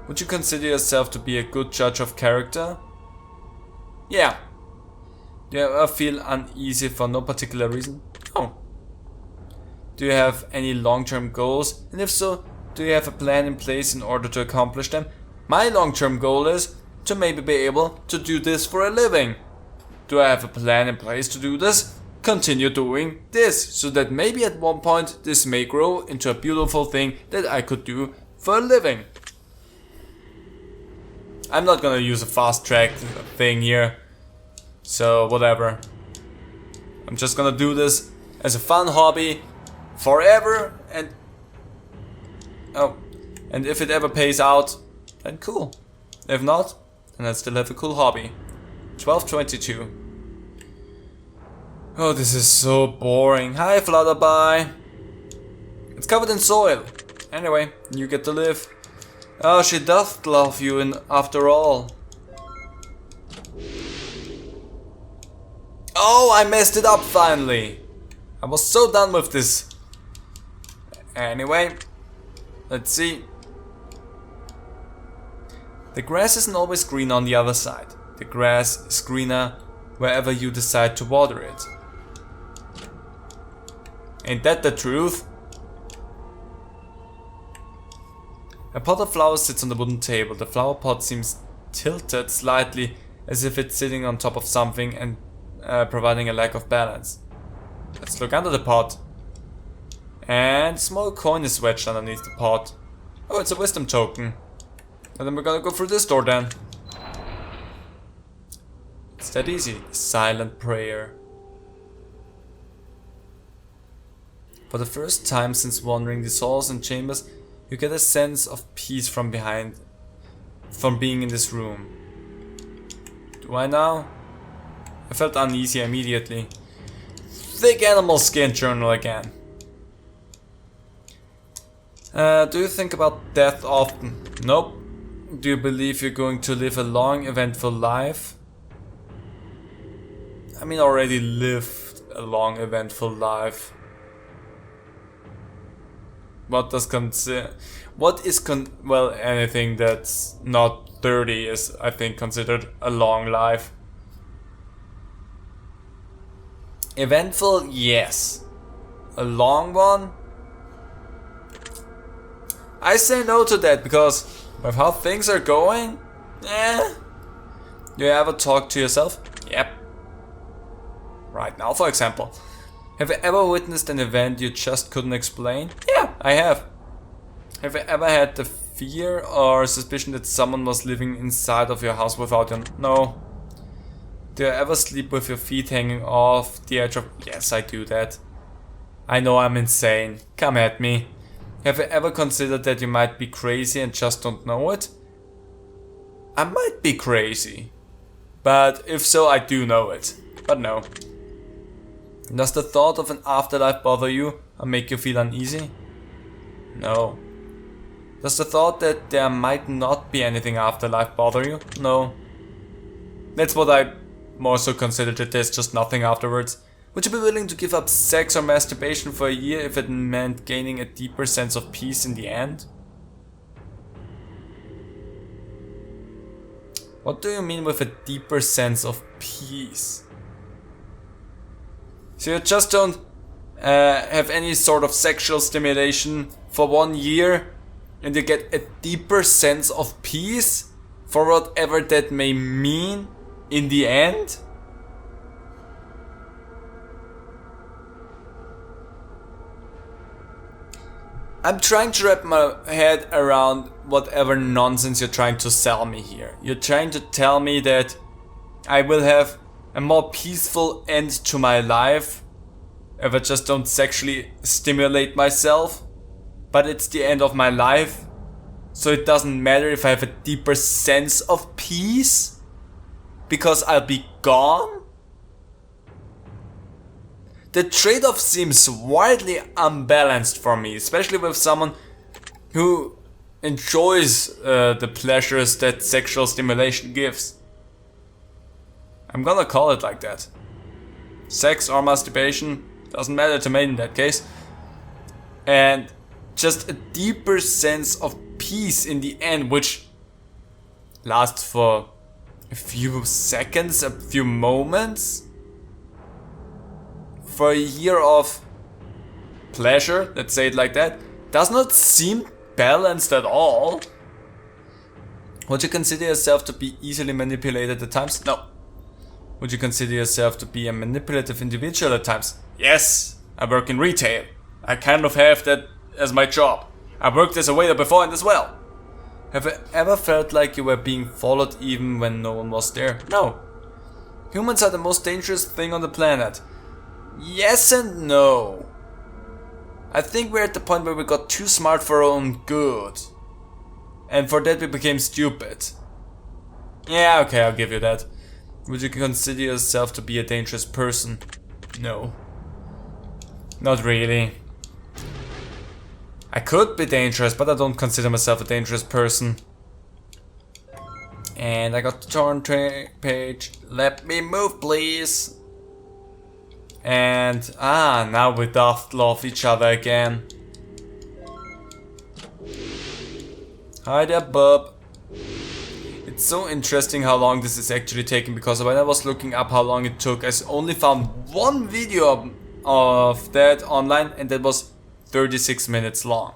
Would you consider yourself to be a good judge of character? Yeah. Do you ever feel uneasy for no particular reason? No. Do you have any long-term goals? And if so, do you have a plan in place in order to accomplish them? My long-term goal is to maybe be able to do this for a living. Do I have a plan in place to do this? Continue doing this, so that maybe at one point this may grow into a beautiful thing that I could do for a living. I'm not gonna use a fast track thing here, so whatever. I'm just gonna do this as a fun hobby forever, and if it ever pays out, then cool. If not, then I still have a cool hobby. 12:22. Oh, this is so boring. Hi, Flutterby. It's covered in soil. Anyway, you get to live. Oh, she doth love you after all. Oh, I messed it up finally. I was so done with this. Anyway, let's see. The grass isn't always green on the other side. The grass is greener wherever you decide to water it. Ain't that the truth? A pot of flowers sits on the wooden table. The flower pot seems tilted slightly, as if it's sitting on top of something and providing a lack of balance. Let's look under the pot. And a small coin is wedged underneath the pot. Oh, it's a wisdom token. And then we're gonna go through this door then. It's that easy. Silent prayer. For the first time since wandering these halls and chambers, you get a sense of peace from being in this room. Do I now? I felt uneasy immediately. Thick animal skin journal again. Do you think about death often? Nope. Do you believe you're going to live a long, eventful life? I mean, already lived a long, eventful life. Well, anything that's not 30 is, I think, considered a long life. Eventful, yes. A long one? I say no to that, because with how things are going, Do you ever talk to yourself? Yep. Right now, for example. Have you ever witnessed an event you just couldn't explain? Yeah, I have. Have you ever had the fear or suspicion that someone was living inside of your house without you? No. Do you ever sleep with your feet hanging off the edge of... Yes, I do that. I know I'm insane. Come at me. Have you ever considered that you might be crazy and just don't know it? I might be crazy. But if so, I do know it. But no. Does the thought of an afterlife bother you or make you feel uneasy? No. Does the thought that there might not be anything afterlife bother you? No. That's what I more so consider, that there's just nothing afterwards. Would you be willing to give up sex or masturbation for a year if it meant gaining a deeper sense of peace in the end? What do you mean with a deeper sense of peace? So you just don't have any sort of sexual stimulation for 1 year and you get a deeper sense of peace for whatever that may mean in the end? I'm trying to wrap my head around whatever nonsense you're trying to sell me here. You're trying to tell me that I will have a more peaceful end to my life if I just don't sexually stimulate myself, but it's the end of my life, so it doesn't matter if I have a deeper sense of peace because I'll be gone? The trade-off seems wildly unbalanced for me, especially with someone who enjoys the pleasures that sexual stimulation gives. I'm gonna call it like that. Sex or masturbation, doesn't matter to me in that case. And just a deeper sense of peace in the end, which lasts for a few seconds, a few moments. For a year of pleasure, let's say it like that, does not seem balanced at all. Would you consider yourself to be easily manipulated at times? No. Would you consider yourself to be a manipulative individual at times? Yes. I work in retail. I kind of have that as my job. I worked as a waiter beforehand as well. Have you ever felt like you were being followed even when no one was there? No. Humans are the most dangerous thing on the planet. Yes and no. I think we're at the point where we got too smart for our own good. And for that we became stupid. Yeah, okay, I'll give you that. Would you consider yourself to be a dangerous person? No. Not really. I could be dangerous, but I don't consider myself a dangerous person. And I got the torn page. Let me move, please. And now we doth love each other again. Hi there, bub. It's so interesting how long this is actually taking, because when I was looking up how long it took, I only found one video of that online, and that was 36 minutes long.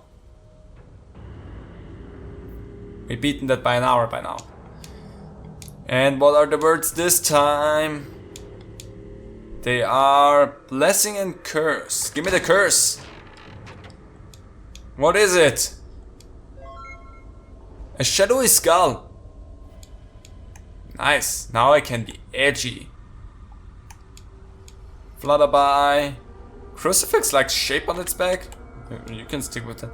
We've beaten that by an hour by now. And what are the words this time? They are blessing and curse. Give me the curse. What is it? A shadowy skull. Nice. Now I can be edgy. Flutterby. Crucifix-like shape on its back. You can stick with that.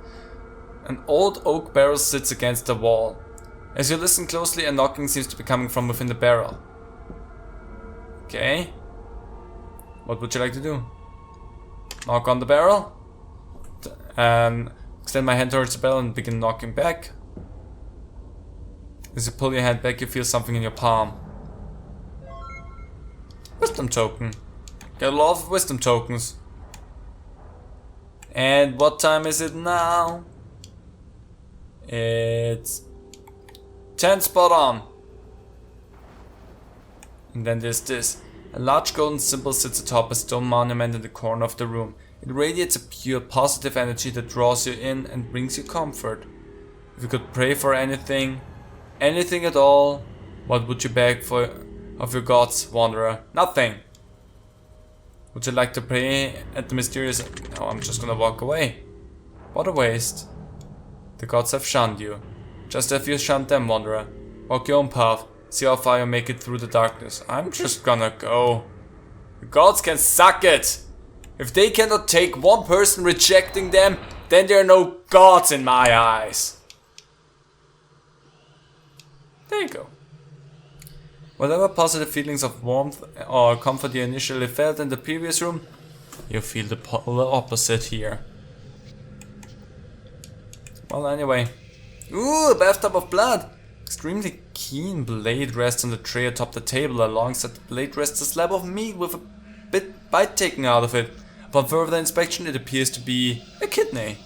An old oak barrel sits against the wall. As you listen closely, a knocking seems to be coming from within the barrel. Okay. What would you like to do? Knock on the barrel? Extend my hand towards the barrel and begin knocking back. As you pull your hand back, you feel something in your palm. Wisdom token. Get a lot of wisdom tokens. And what time is it now? It's 10 spot on. And then there's this. A large golden symbol sits atop a stone monument in the corner of the room. It radiates a pure positive energy that draws you in and brings you comfort. If you could pray for anything at all, what would you beg for of your gods, wanderer? Nothing. Would you like to pray at the mysterious... No, I'm just gonna walk away. What a waste. The gods have shunned you. Just as you shunned them, wanderer. Walk your own path. See how far you make it through the darkness. I'm just gonna go. The gods can suck it. If they cannot take one person rejecting them, then there are no gods in my eyes. There you go. Whatever positive feelings of warmth or comfort you initially felt in the previous room, you feel the polar opposite here. Well, anyway. Ooh, a bathtub of blood! Extremely keen blade rests on the tray atop the table. Alongside the blade rests a slab of meat with a bite taken out of it. Upon further inspection, it appears to be a kidney.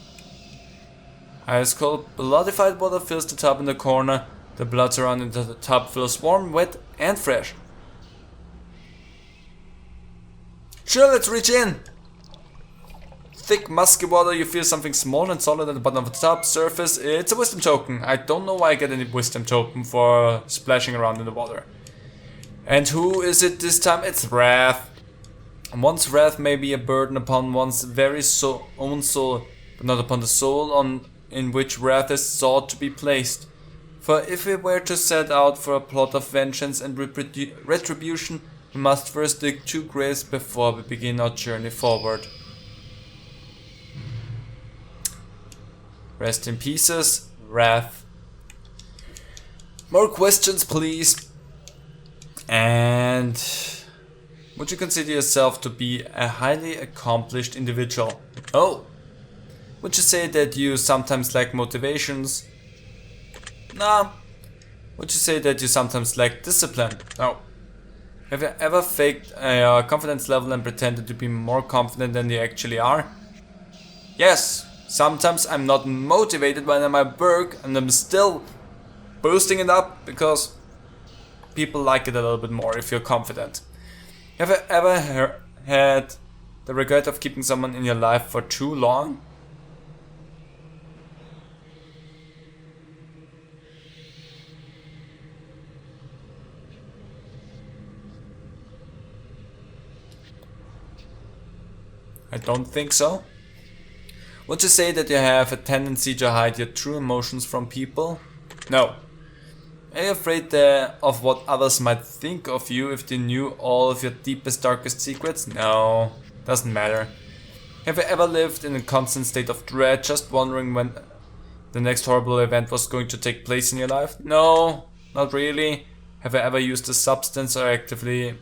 Ice cold, bloodified water fills the tub in the corner. The blood surrounding the tub feels warm, wet, and fresh. Sure, let's reach in! Thick, musky water, you feel something small and solid at the bottom of the tub surface. It's a wisdom token. I don't know why I get any wisdom token for splashing around in the water. And who is it this time? It's Wrath. One's wrath may be a burden upon one's very own soul, but not upon the soul in which wrath is sought to be placed. For if we were to set out for a plot of vengeance and retribution, we must first dig 2 graves before we begin our journey forward. Rest in pieces, Wrath. More questions, please. And would you consider yourself to be a highly accomplished individual? Oh. Would you say that you sometimes lack motivations? No. Would you say that you sometimes lack discipline? No. Have you ever faked a confidence level and pretended to be more confident than you actually are? Yes. Sometimes I'm not motivated when I'm at work and I'm still boosting it up because people like it a little bit more if you're confident. Have you ever had the regret of keeping someone in your life for too long? I don't think so. Would you say that you have a tendency to hide your true emotions from people? No. Are you afraid of what others might think of you if they knew all of your deepest, darkest secrets? No, doesn't matter. Have you ever lived in a constant state of dread, just wondering when the next horrible event was going to take place in your life? No, not really. Have you ever used a substance or activity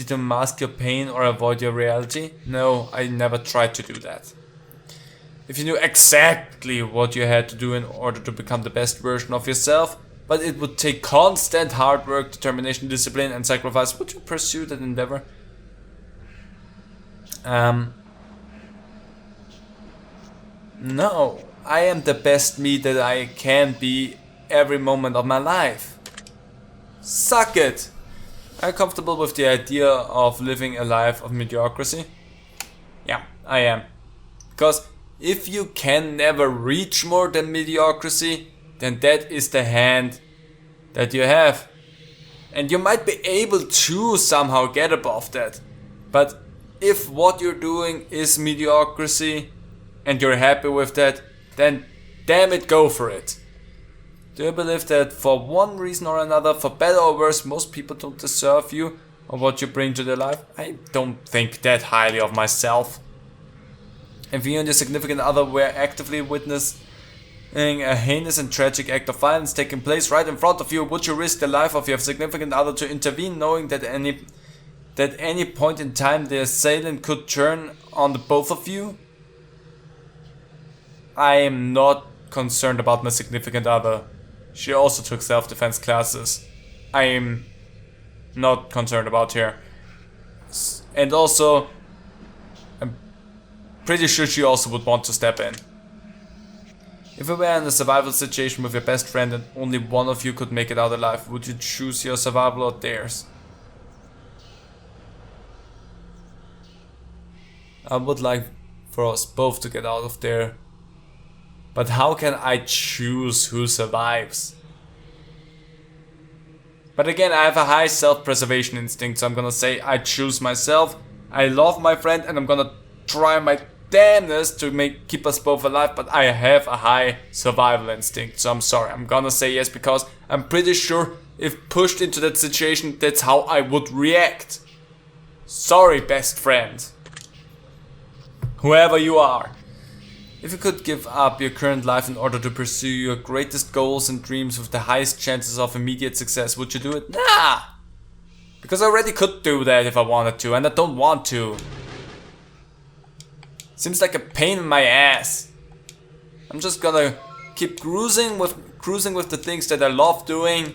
to mask your pain or avoid your reality? No, I never tried to do that. If you knew exactly what you had to do in order to become the best version of yourself, but it would take constant hard work, determination, discipline, and sacrifice, would you pursue that endeavor? No, I am the best me that I can be every moment of my life. Suck it! Are you comfortable with the idea of living a life of mediocrity? Yeah, I am. Because if you can never reach more than mediocrity, then that is the hand that you have. And you might be able to somehow get above that. But if what you're doing is mediocrity and you're happy with that, then damn it, go for it. Do you believe that for one reason or another, for better or worse, most people don't deserve you or what you bring to their life? I don't think that highly of myself. If you and your significant other were actively witnessing a heinous and tragic act of violence taking place right in front of you, would you risk the life of your significant other to intervene, knowing that any point in time the assailant could turn on the both of you? I am not concerned about my significant other. She also took self-defense classes. I am not concerned about her. And also, I'm pretty sure she also would want to step in. If you were in a survival situation with your best friend and only one of you could make it out alive, would you choose your survival or theirs? I would like for us both to get out of there. But how can I choose who survives? But again, I have a high self-preservation instinct, so I'm gonna say I choose myself. I love my friend and I'm gonna try my damnness to keep us both alive, but I have a high survival instinct, so I'm sorry. I'm gonna say yes because I'm pretty sure if pushed into that situation, that's how I would react. Sorry, best friend. whoever you are. If you could give up your current life in order to pursue your greatest goals and dreams with the highest chances of immediate success, would you do it? Nah! Because I already could do that if I wanted to, and I don't want to. Seems like a pain in my ass. I'm just gonna keep cruising with the things that I love doing,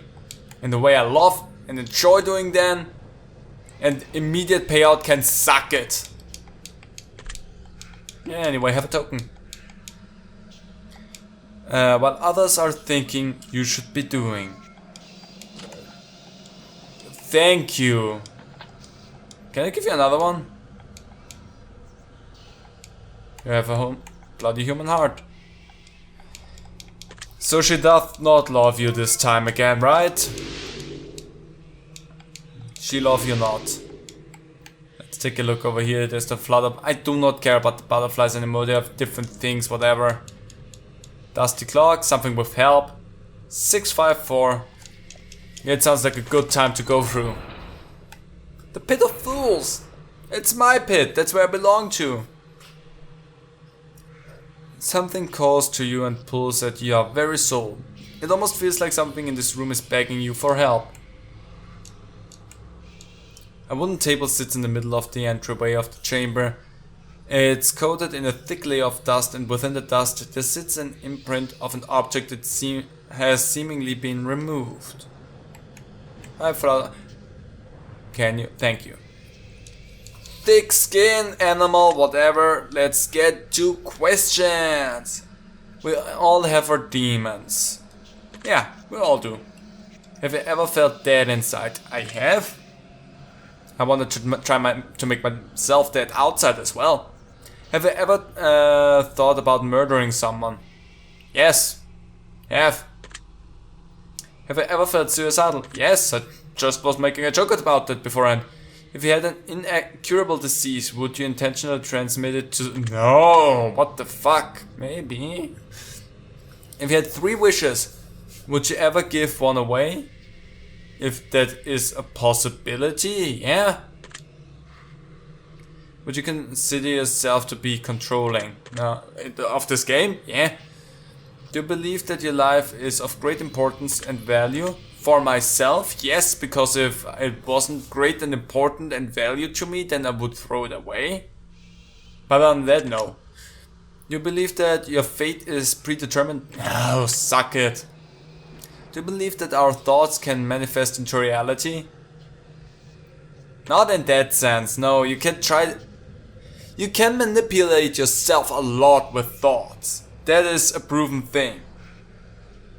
in the way I love and enjoy doing them, and immediate payout can suck it. Yeah, anyway, have a token. What others are thinking you should be doing. Thank you. Can I give you another one? You have a bloody human heart. So she doth not love you this time again, right? She love you not. Let's take a look over here. There's the flutter. I do not care about the butterflies anymore. They have different things, whatever. Dusty clock, something with help. 654. Yeah, it sounds like a good time to go through. The pit of fools. It's my pit. That's where I belong to. Something calls to you and pulls at your very soul. It almost feels like something in this room is begging you for help. A wooden table sits in the middle of the entryway of the chamber. It's coated in a thick layer of dust, and within the dust there sits an imprint of an object that has seemingly been removed. Can you? Thank you. Thick skin, animal, whatever. Let's get to questions. We all have our demons. Yeah, we all do. Have you ever felt dead inside? I have. I wanted to try to make myself dead outside as well. Have you ever thought about murdering someone? Yes. Have you ever felt suicidal? Yes, I just was making a joke about that beforehand. If you had an incurable disease, would you intentionally transmit it to... No, what the fuck? Maybe. If you had 3 wishes, would you ever give one away? If that is a possibility, yeah. Would you consider yourself to be controlling of this game? Yeah. Do you believe that your life is of great importance and value? For myself, yes, because if it wasn't great and important and valued to me, then I would throw it away. But on that, no. You believe that your fate is predetermined? No, suck it. Do you believe that our thoughts can manifest into reality? Not in that sense, no. You can manipulate yourself a lot with thoughts. That is a proven thing.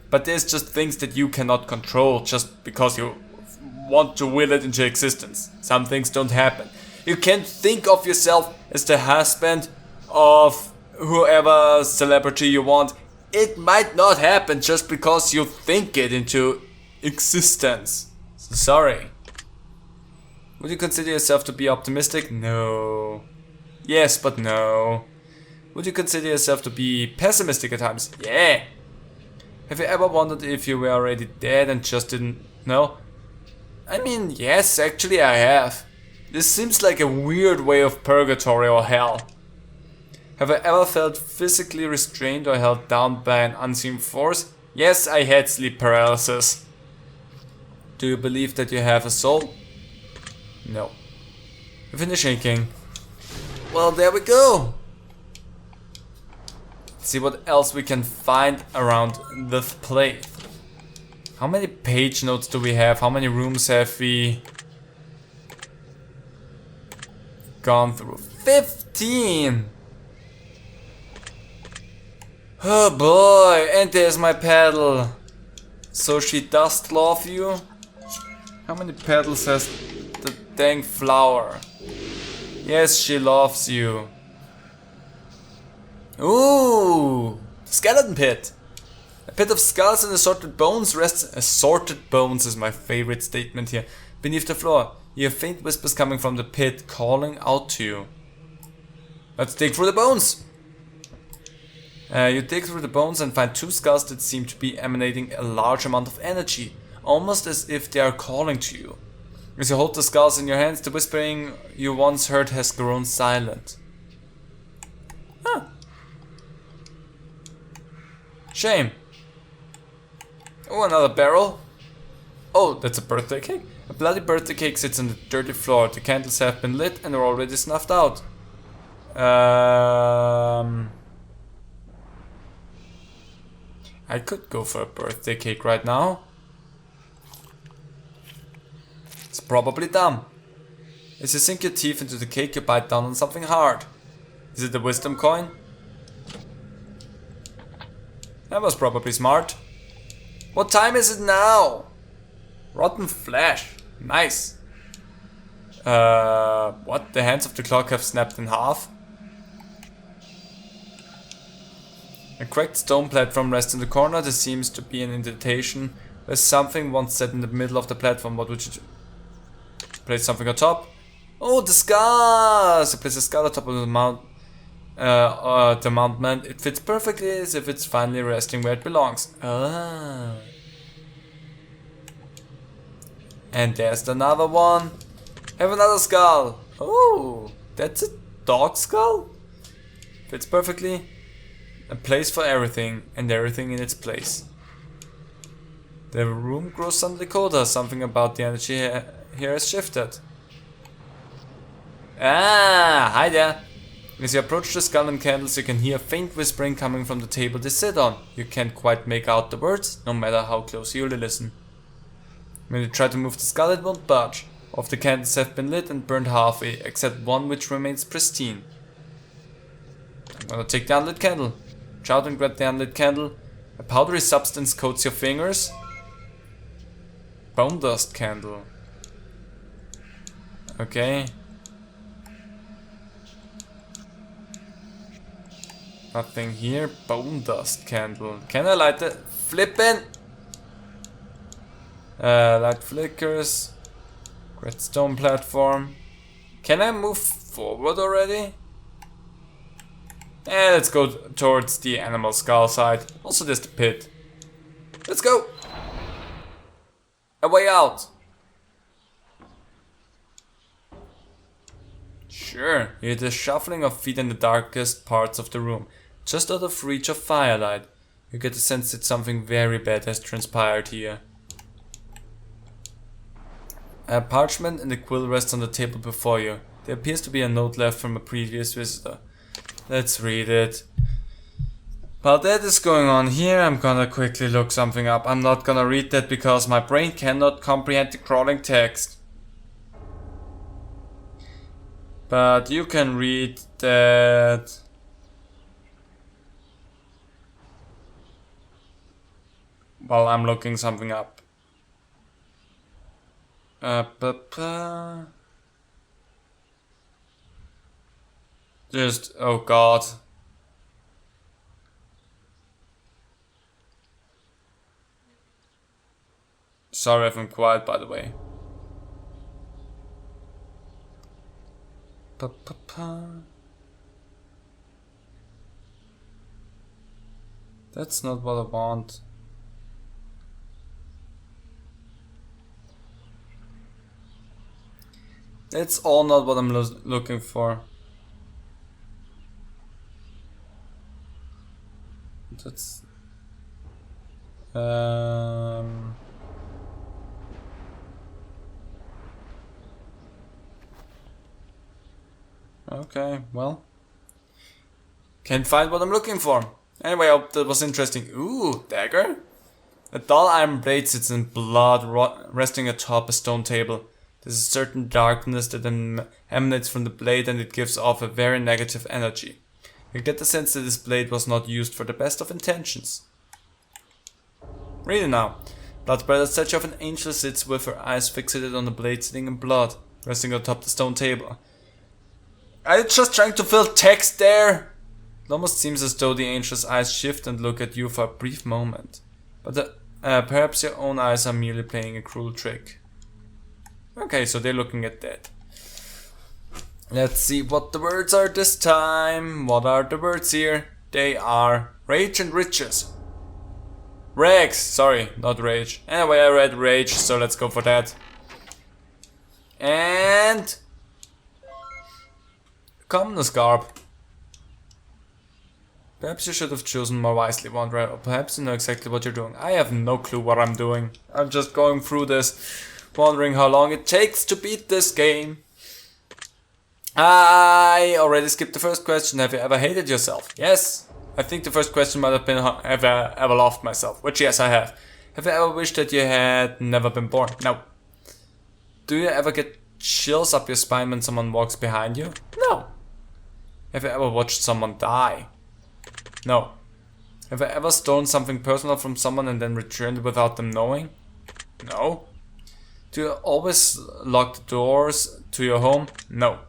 But there's just things that you cannot control just because you want to will it into existence. Some things don't happen. You can't think of yourself as the husband of whoever celebrity you want. It might not happen just because you think it into existence. Sorry. Would you consider yourself to be optimistic? No. Yes, but no. Would you consider yourself to be pessimistic at times? Yeah. Have you ever wondered if you were already dead and just didn't know? I mean, yes, actually I have. This seems like a weird way of purgatory or hell. Have I ever felt physically restrained or held down by an unseen force? Yes, I had sleep paralysis. Do you believe that you have a soul? No. You finish shaking. Well, there we go. Let's see what else we can find around this place. How many page notes do we have? How many rooms have we gone through? 15! Oh boy, and there's my paddle. So she does love you? How many petals has the dang flower? Yes, she loves you. Ooh! Skeleton pit! A pit of skulls and assorted bones rests... Assorted bones is my favorite statement here. Beneath the floor. You hear faint whispers coming from the pit, calling out to you. Let's dig through the bones! You dig through the bones and find 2 skulls that seem to be emanating a large amount of energy, almost as if they are calling to you. As you hold the skulls in your hands, the whispering you once heard has grown silent. Shame. Oh, another barrel. Oh, that's a birthday cake. A bloody birthday cake sits on the dirty floor. The candles have been lit and are already snuffed out. I could go for a birthday cake right now. It's probably dumb. As you sink your teeth into the cake, you bite down on something hard. Is it a wisdom coin? That was probably smart. What time is it now? Rotten flesh. Nice. What? The hands of the clock have snapped in half? A cracked stone platform rests in the corner. There seems to be an indentation where something once sat in the middle of the platform. What would you do? Place something on top? Oh, the skull! So place a skull on top of the mountain. It fits perfectly as if it's finally resting where it belongs. Ah. And there's another one. Have another skull. Oh, that's a dog skull? Fits perfectly. A place for everything, and everything in its place. The room grows suddenly colder. Something about the energy here has shifted. Ah, hi there. As you approach the skull and candles, you can hear faint whispering coming from the table they sit on. You can't quite make out the words, no matter how close you listen. When you try to move the skull, it won't budge. All of the candles have been lit and burned halfway, except one which remains pristine. I'm gonna take the unlit candle. Reach out and grab the unlit candle. A powdery substance coats your fingers. Bone dust candle. Okay. Nothing here. Bone dust candle. Can I light it? Flippin'! Light flickers. Great stone platform. Can I move forward already? Let's go towards the animal skull side. Also there's the pit. Let's go! A way out! Sure, you hear the shuffling of feet in the darkest parts of the room, just out of reach of firelight. You get the sense that something very bad has transpired here. A parchment and a quill rest on the table before you. There appears to be a note left from a previous visitor. Let's read it. While that is going on here, I'm gonna quickly look something up. I'm not gonna read that because my brain cannot comprehend the crawling text. But you can read that. While I'm looking something up. Just, oh god. Sorry if I'm quiet, by the way. That's not what I want. That's all not what I'm looking for. That's okay, well, can't find what I'm looking for. Anyway, I hope that was interesting. Ooh, dagger. A dull iron blade sits in blood, resting atop a stone table. There's a certain darkness that emanates from the blade, and it gives off a very negative energy. You get the sense that this blade was not used for the best of intentions. Read it now. Blood-spread statue of an angel sits with her eyes fixated on the blade sitting in blood, resting atop the stone table. Are you just trying to fill text there? It almost seems as though the angel's eyes shift and look at you for a brief moment. But perhaps your own eyes are merely playing a cruel trick. Okay, so they're looking at that. Let's see what the words are this time. What are the words here? They are rage and riches. Rags, sorry, not rage. Anyway, I read rage, so let's go for that. And commoners garb. Perhaps you should have chosen more wisely, Wanderer, or perhaps you know exactly what you're doing. I have no clue what I'm doing. I'm just going through this, wondering how long it takes to beat this game. I already skipped the first question. Have you ever hated yourself? Yes. I think the first question might have been, have I ever loved myself? Which yes, I have. Have you ever wished that you had never been born? No. Do you ever get chills up your spine when someone walks behind you? No. Have you ever watched someone die? No. Have I ever stolen something personal from someone and then returned it without them knowing? No. Do you always lock the doors to your home? No.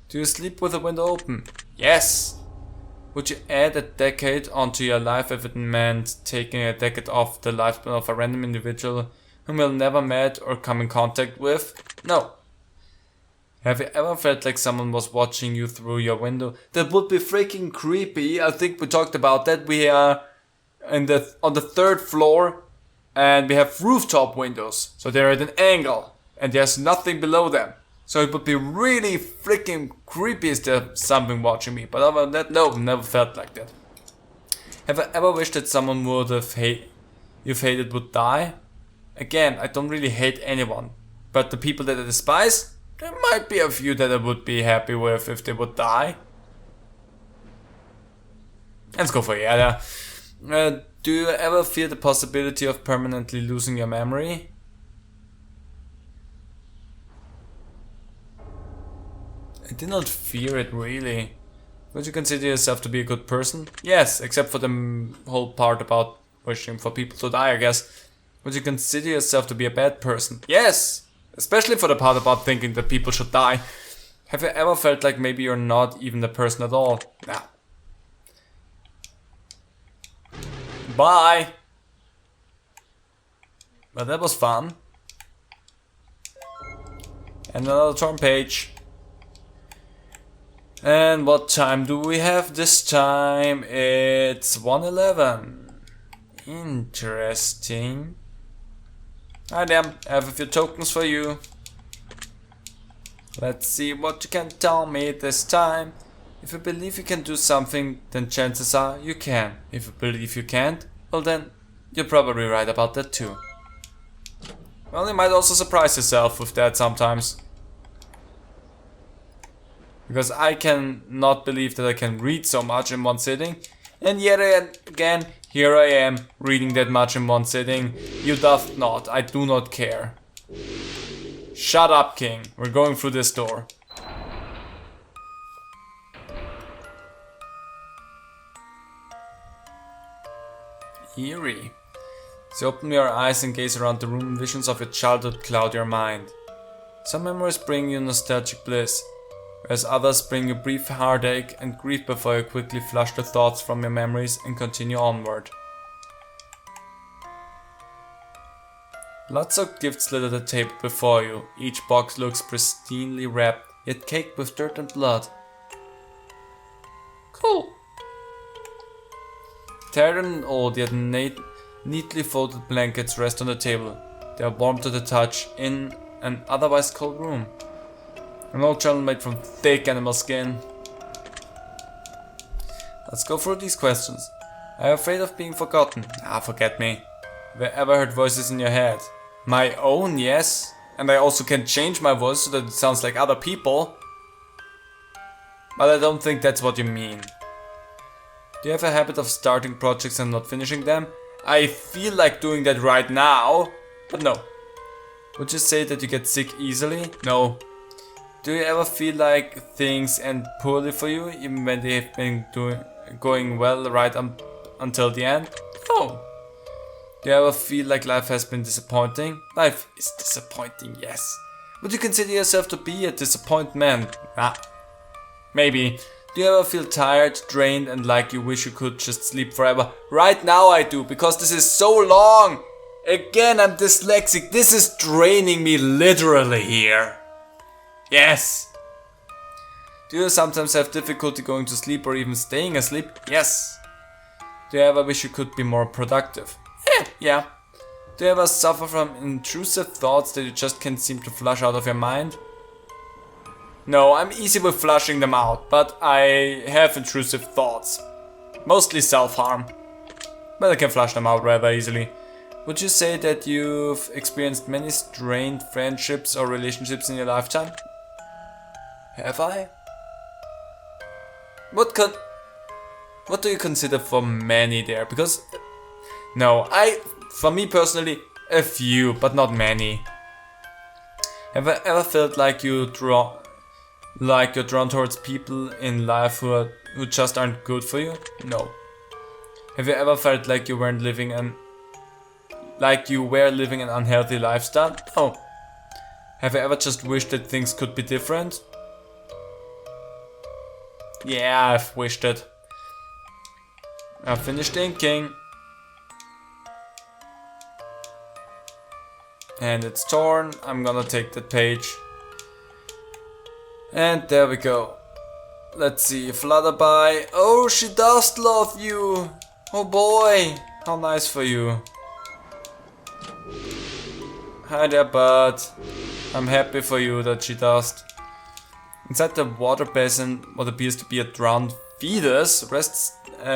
Do you sleep with the window open? Yes. Would you add a decade onto your life if it meant taking a decade off the lifespan of a random individual whom you'll never met or come in contact with? No. Have you ever felt like someone was watching you through your window? That would be freaking creepy. I think we talked about that. We are on the 3rd floor and we have rooftop windows. So they're at an angle and there's nothing below them. So it would be really freaking creepy if there's something watching me. But other than that, no, never felt like that. Have I ever wished that someone you've hated would die? Again, I don't really hate anyone. But the people that I despise, there might be a few that I would be happy with if they would die. Let's go for yeah. Do you ever fear the possibility of permanently losing your memory? I did not fear it really. Would you consider yourself to be a good person? Yes, except for the whole part about wishing for people to die, I guess. Would you consider yourself to be a bad person? Yes! Especially for the part about thinking that people should die. Have you ever felt like maybe you're not even a person at all? Nah. Bye! But that was fun. And another turn page. And what time do we have this time? It's 1:11. Interesting. Hi there, I have a few tokens for you. Let's see what you can tell me this time. If you believe you can do something, then chances are you can. If you believe you can't, well then, you're probably right about that too. Well, you might also surprise yourself with that sometimes. Because I can not believe that I can read so much in one sitting. And yet again, here I am, reading that much in one sitting. You doth not, I do not care. Shut up, King. We're going through this door. Eerie. As you open your eyes and gaze around the room, visions of your childhood cloud your mind. Some memories bring you nostalgic bliss, whereas others bring you brief heartache and grief before you quickly flush the thoughts from your memories and continue onward. Lots of gifts litter the table before you. Each box looks pristinely wrapped, yet caked with dirt and blood. Cool. Tired and old, yet neatly folded blankets rest on the table. They are warm to the touch in an otherwise cold room. An old journal made from thick animal skin. Let's go through these questions. Are you afraid of being forgotten? Ah, forget me. Have you ever heard voices in your head? My own, yes. And I also can change my voice so that it sounds like other people. But I don't think that's what you mean. Do you have a habit of starting projects and not finishing them? I feel like doing that right now, but no. Would you say that you get sick easily? No. Do you ever feel like things end poorly for you, even when they have been going well right until the end? No. Do you ever feel like life has been disappointing? Life is disappointing, yes. Would you consider yourself to be a disappointment? Nah. Maybe. Do you ever feel tired, drained, and like you wish you could just sleep forever? Right now I do, because this is so long! Again, I'm dyslexic. This is draining me literally here. Yes! Do you sometimes have difficulty going to sleep or even staying asleep? Yes! Do you ever wish you could be more productive? Yeah. Do you ever suffer from intrusive thoughts that you just can't seem to flush out of your mind? No, I'm easy with flushing them out, but I have intrusive thoughts. Mostly self-harm. But I can flush them out rather easily. Would you say that you've experienced many strained friendships or relationships in your lifetime? Have I? What do you consider for many there? Because no, for me personally, a few, but not many. Have I ever felt like you're drawn towards people in life who just aren't good for you? No. Have you ever felt like you were living an unhealthy lifestyle? No. Have you ever just wished that things could be different? Yeah, I've wished it. I've finished inking. And it's torn. I'm gonna take that page. And there we go. Let's see, Flutterby. Oh, she does love you. Oh boy, how nice for you. Hi there, bud. I'm happy for you that she does. Inside the water basin, what appears to be a drowned fetus rests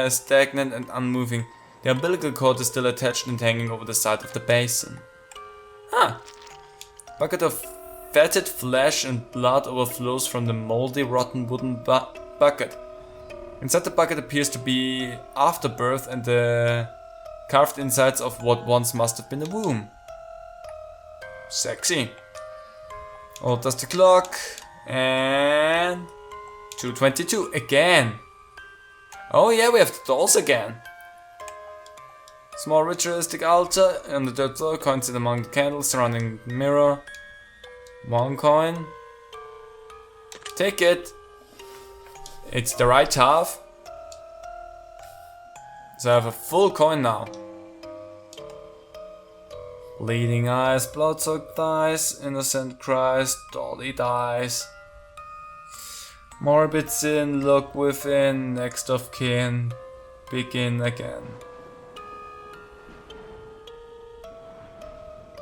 stagnant and unmoving. The umbilical cord is still attached and hanging over the side of the basin. Huh. Bucket of fatted flesh and blood overflows from the moldy, rotten wooden bucket. Inside the bucket appears to be afterbirth and the carved insides of what once must have been a womb. Sexy. Old dusty clock. And 2:22 again. Oh yeah, we have the dolls again. Small ritualistic altar on the dirt floor, coins sit among the candles surrounding the mirror. 1 coin. Take it. It's the right half. So I have a full coin now. Bleeding eyes, blood-soaked thighs, innocent cries, dolly dies. Morbid sin, look within, next of kin, begin again.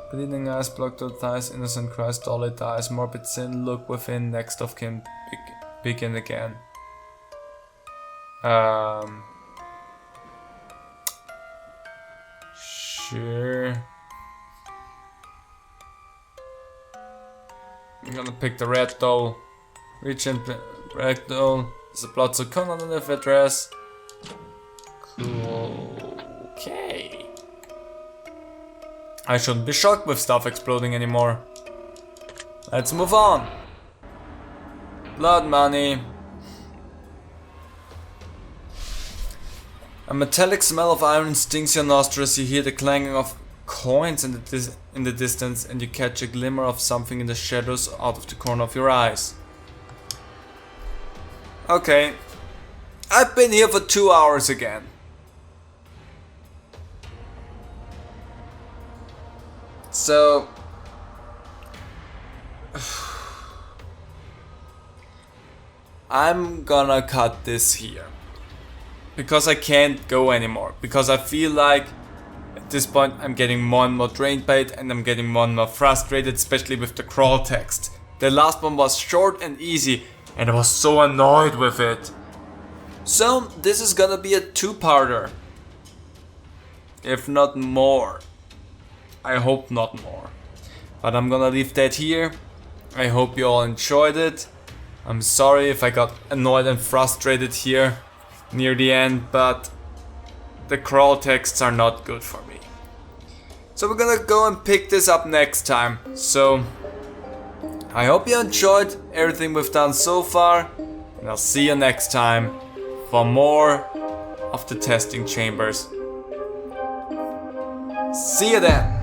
Bleeding eyes, blood-soaked thighs, innocent cries, dolly dies. Morbid sin, look within, next of kin, begin again. Sure. I'm gonna pick the red doll. Reach in red doll. There's a blood-soaked cone on the address. Cool. Okay. I shouldn't be shocked with stuff exploding anymore. Let's move on. Blood money. A metallic smell of iron stings your nostrils. You hear the clanging of coins in the distance, and you catch a glimmer of something in the shadows out of the corner of your eyes. Okay, I've been here for 2 hours again. So I'm gonna cut this here. Because I can't go anymore. Because I feel like at this point I'm getting more and more drained by it, and I'm getting more and more frustrated, especially with the crawl text. The last one was short and easy, and I was so annoyed with it. So this is gonna be a 2-parter. If not more. I hope not more. But I'm gonna leave that here. I hope you all enjoyed it. I'm sorry if I got annoyed and frustrated here near the end, but the crawl texts are not good for me. So we're gonna go and pick this up next time. So I hope you enjoyed everything we've done so far, and I'll see you next time for more of the testing chambers. See you then!